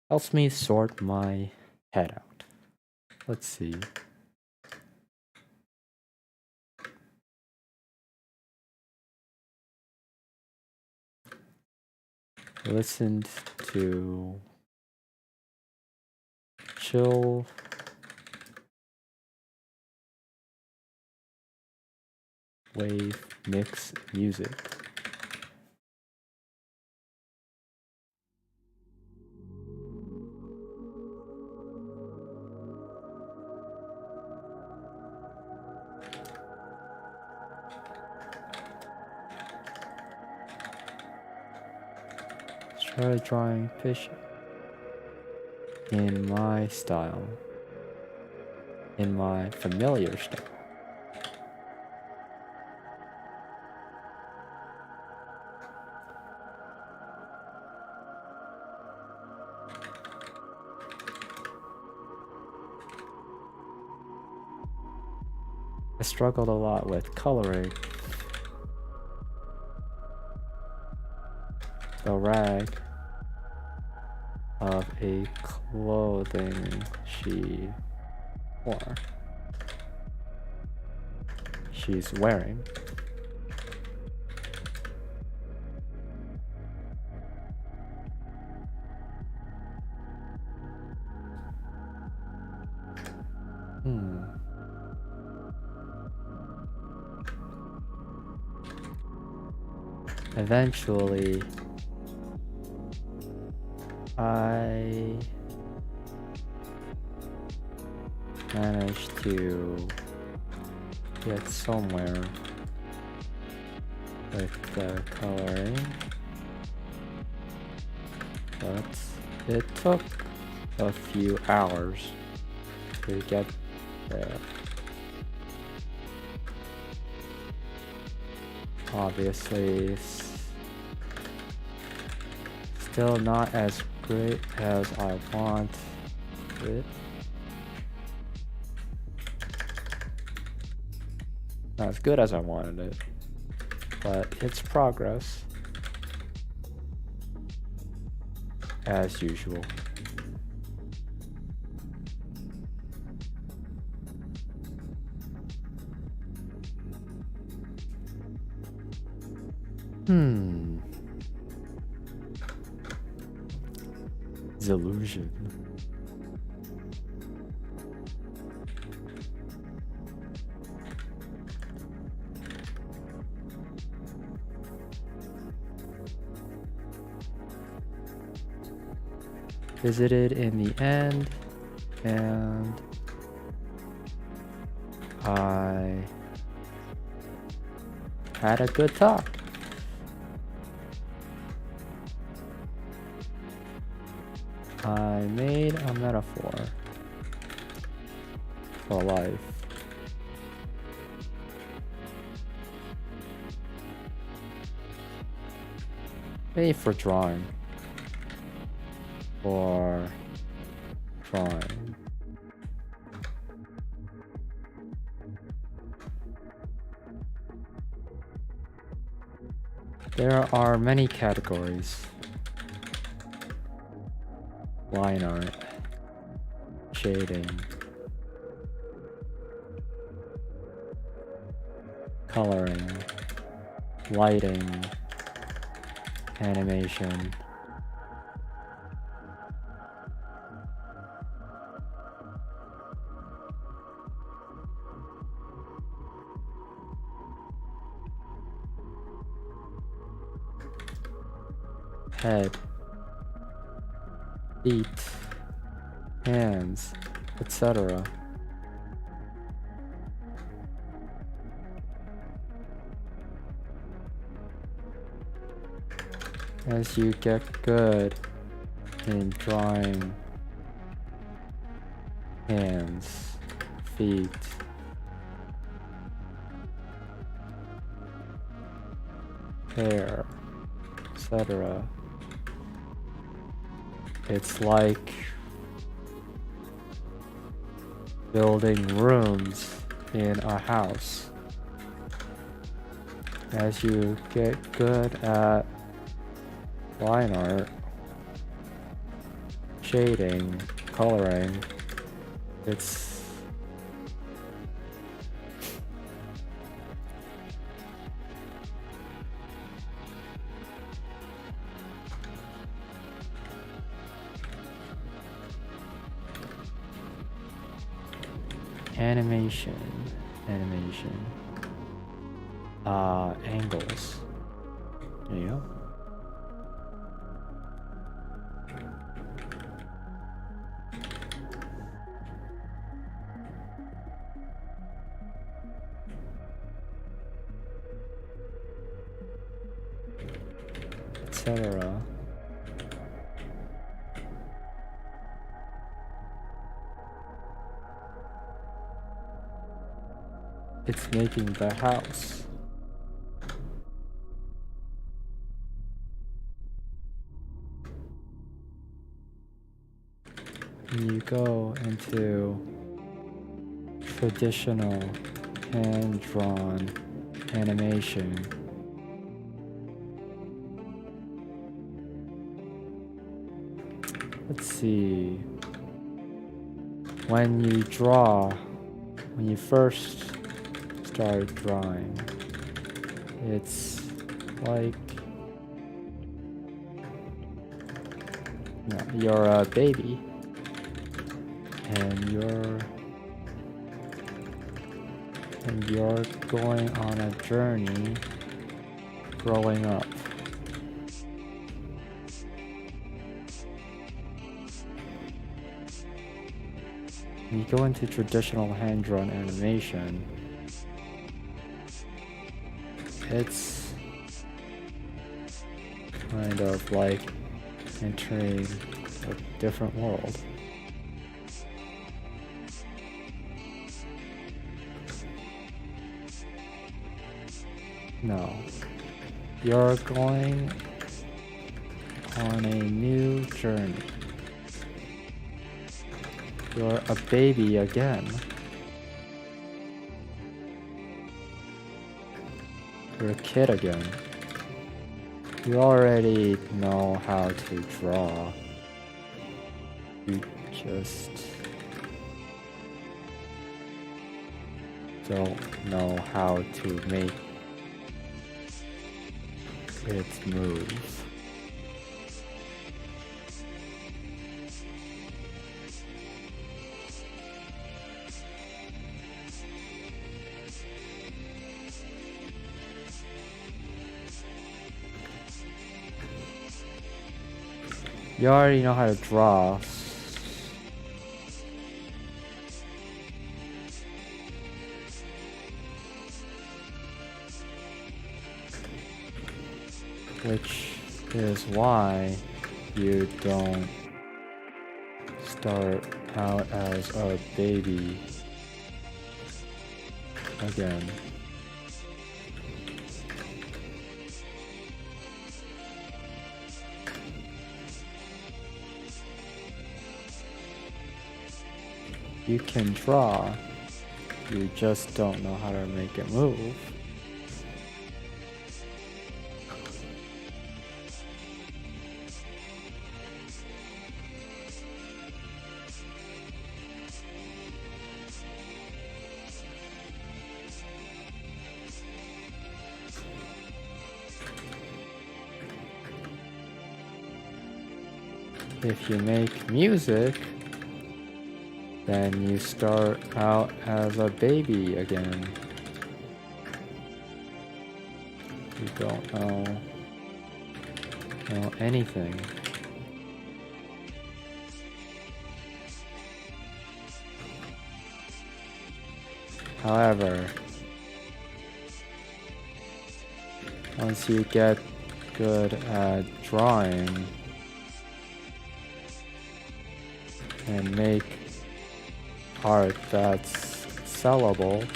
Helps me sort my head out. Let's see. Listened to chill. wave mix music. Try drawing fish in my style, in my familiar style. I struggled a lot with coloring the rag of a clothing she wore. She's wearing. Eventually, I managed to get somewhere with the coloring, but it took a few hours to get there. Obviously, it's still not as great as I want it. Not as good as I wanted it, but it's progress, as usual. Delusion. Visited in the end, and I had a good talk. I made a metaphor for life. Maybe for drawing. For drawing. There are many categories. Line art, shading, coloring, lighting, animation. Head, feet, hands, etc. As you get good in drawing hands, feet, hair, etc. It's like building rooms in a house. As you get good at line art, shading, coloring, it's animation. angles. There you go. Etc. It's making the house. You go into traditional hand-drawn animation. Let's see. When you first start drawing, it's like you're a baby and you're going on a journey growing up. When you go into traditional hand-drawn animation, it's kind of like entering a different world. No, you're going on a new journey. You're a baby again. You're a kid again. You already know how to draw. You just don't know how to make it move. You already know how to draw. Which is why you don't start out as a baby again. You can draw, you just don't know how to make it move. If you make music, then you start out as a baby again. You don't know anything. However, once you get good at drawing and make art that's sellable,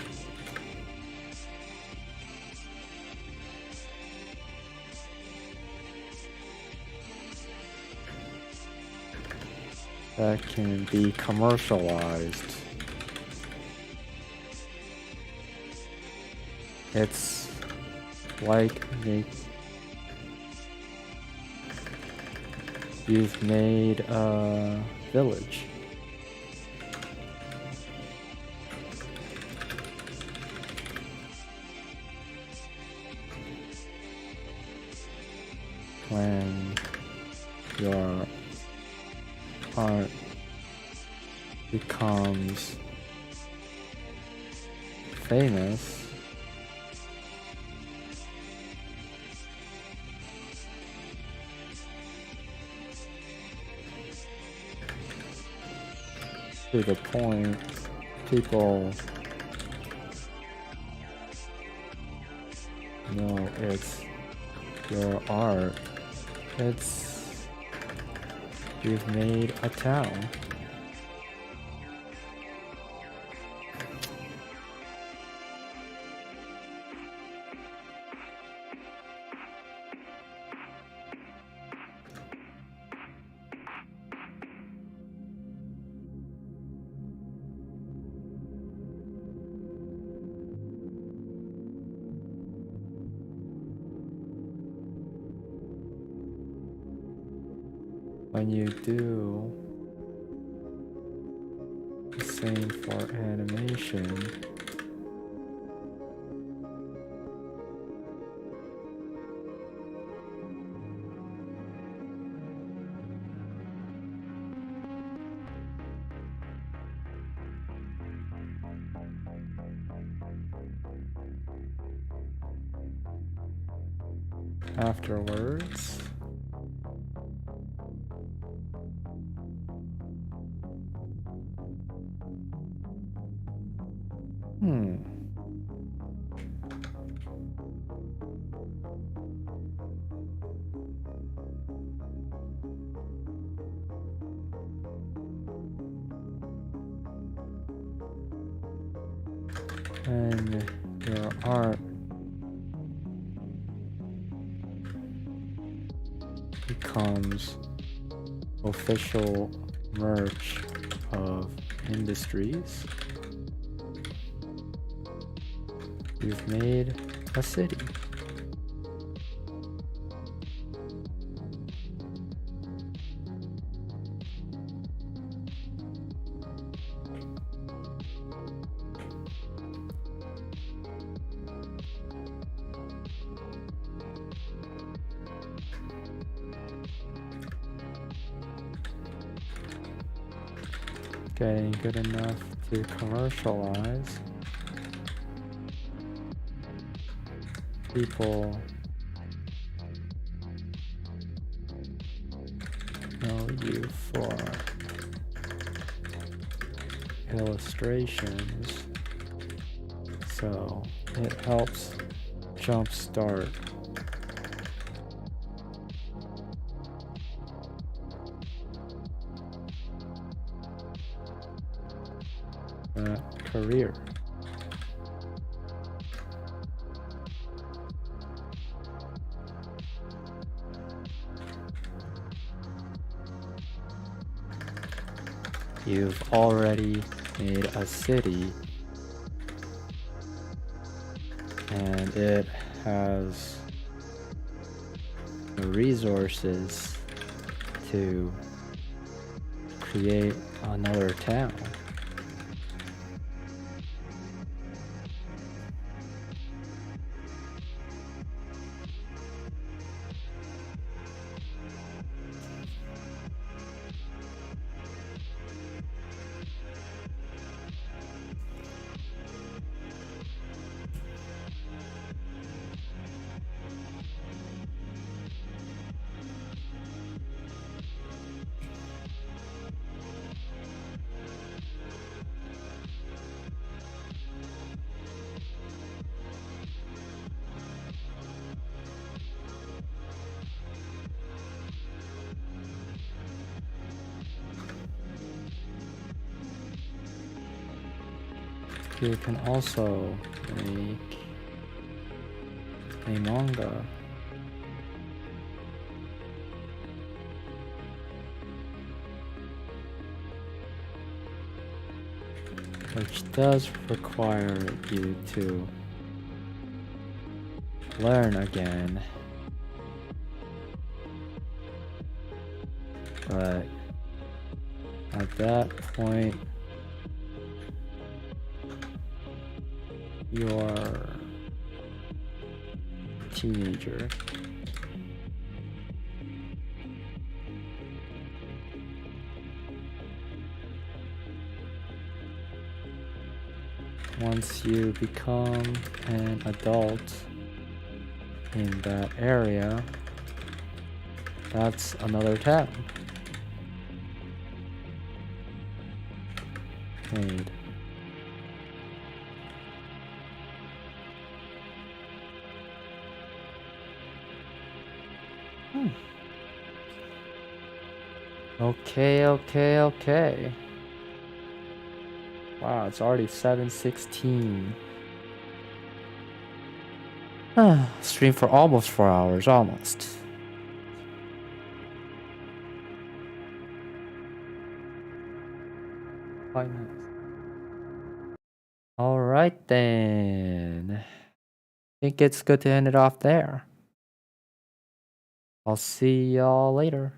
that can be commercialized. It's like you've made a village. When your art becomes famous, to the point. People know it's your art. It's you've made a town. When you do the same for animation, afterwards, and your art becomes official merch of industries. You've made a city. Getting good enough to commercialize. People know you for illustrations, so it helps jumpstart that career. You've already made a city, and it has the resources to create another town. You can also make a manga. Which does require you to learn again. But at that point, you're a teenager. Once you become an adult in that area, that's another town. made. Okay. Wow, it's already 7:16. Stream for almost 4 hours, almost. Quite nice. All right then. I think it's good to end it off there. I'll see y'all later.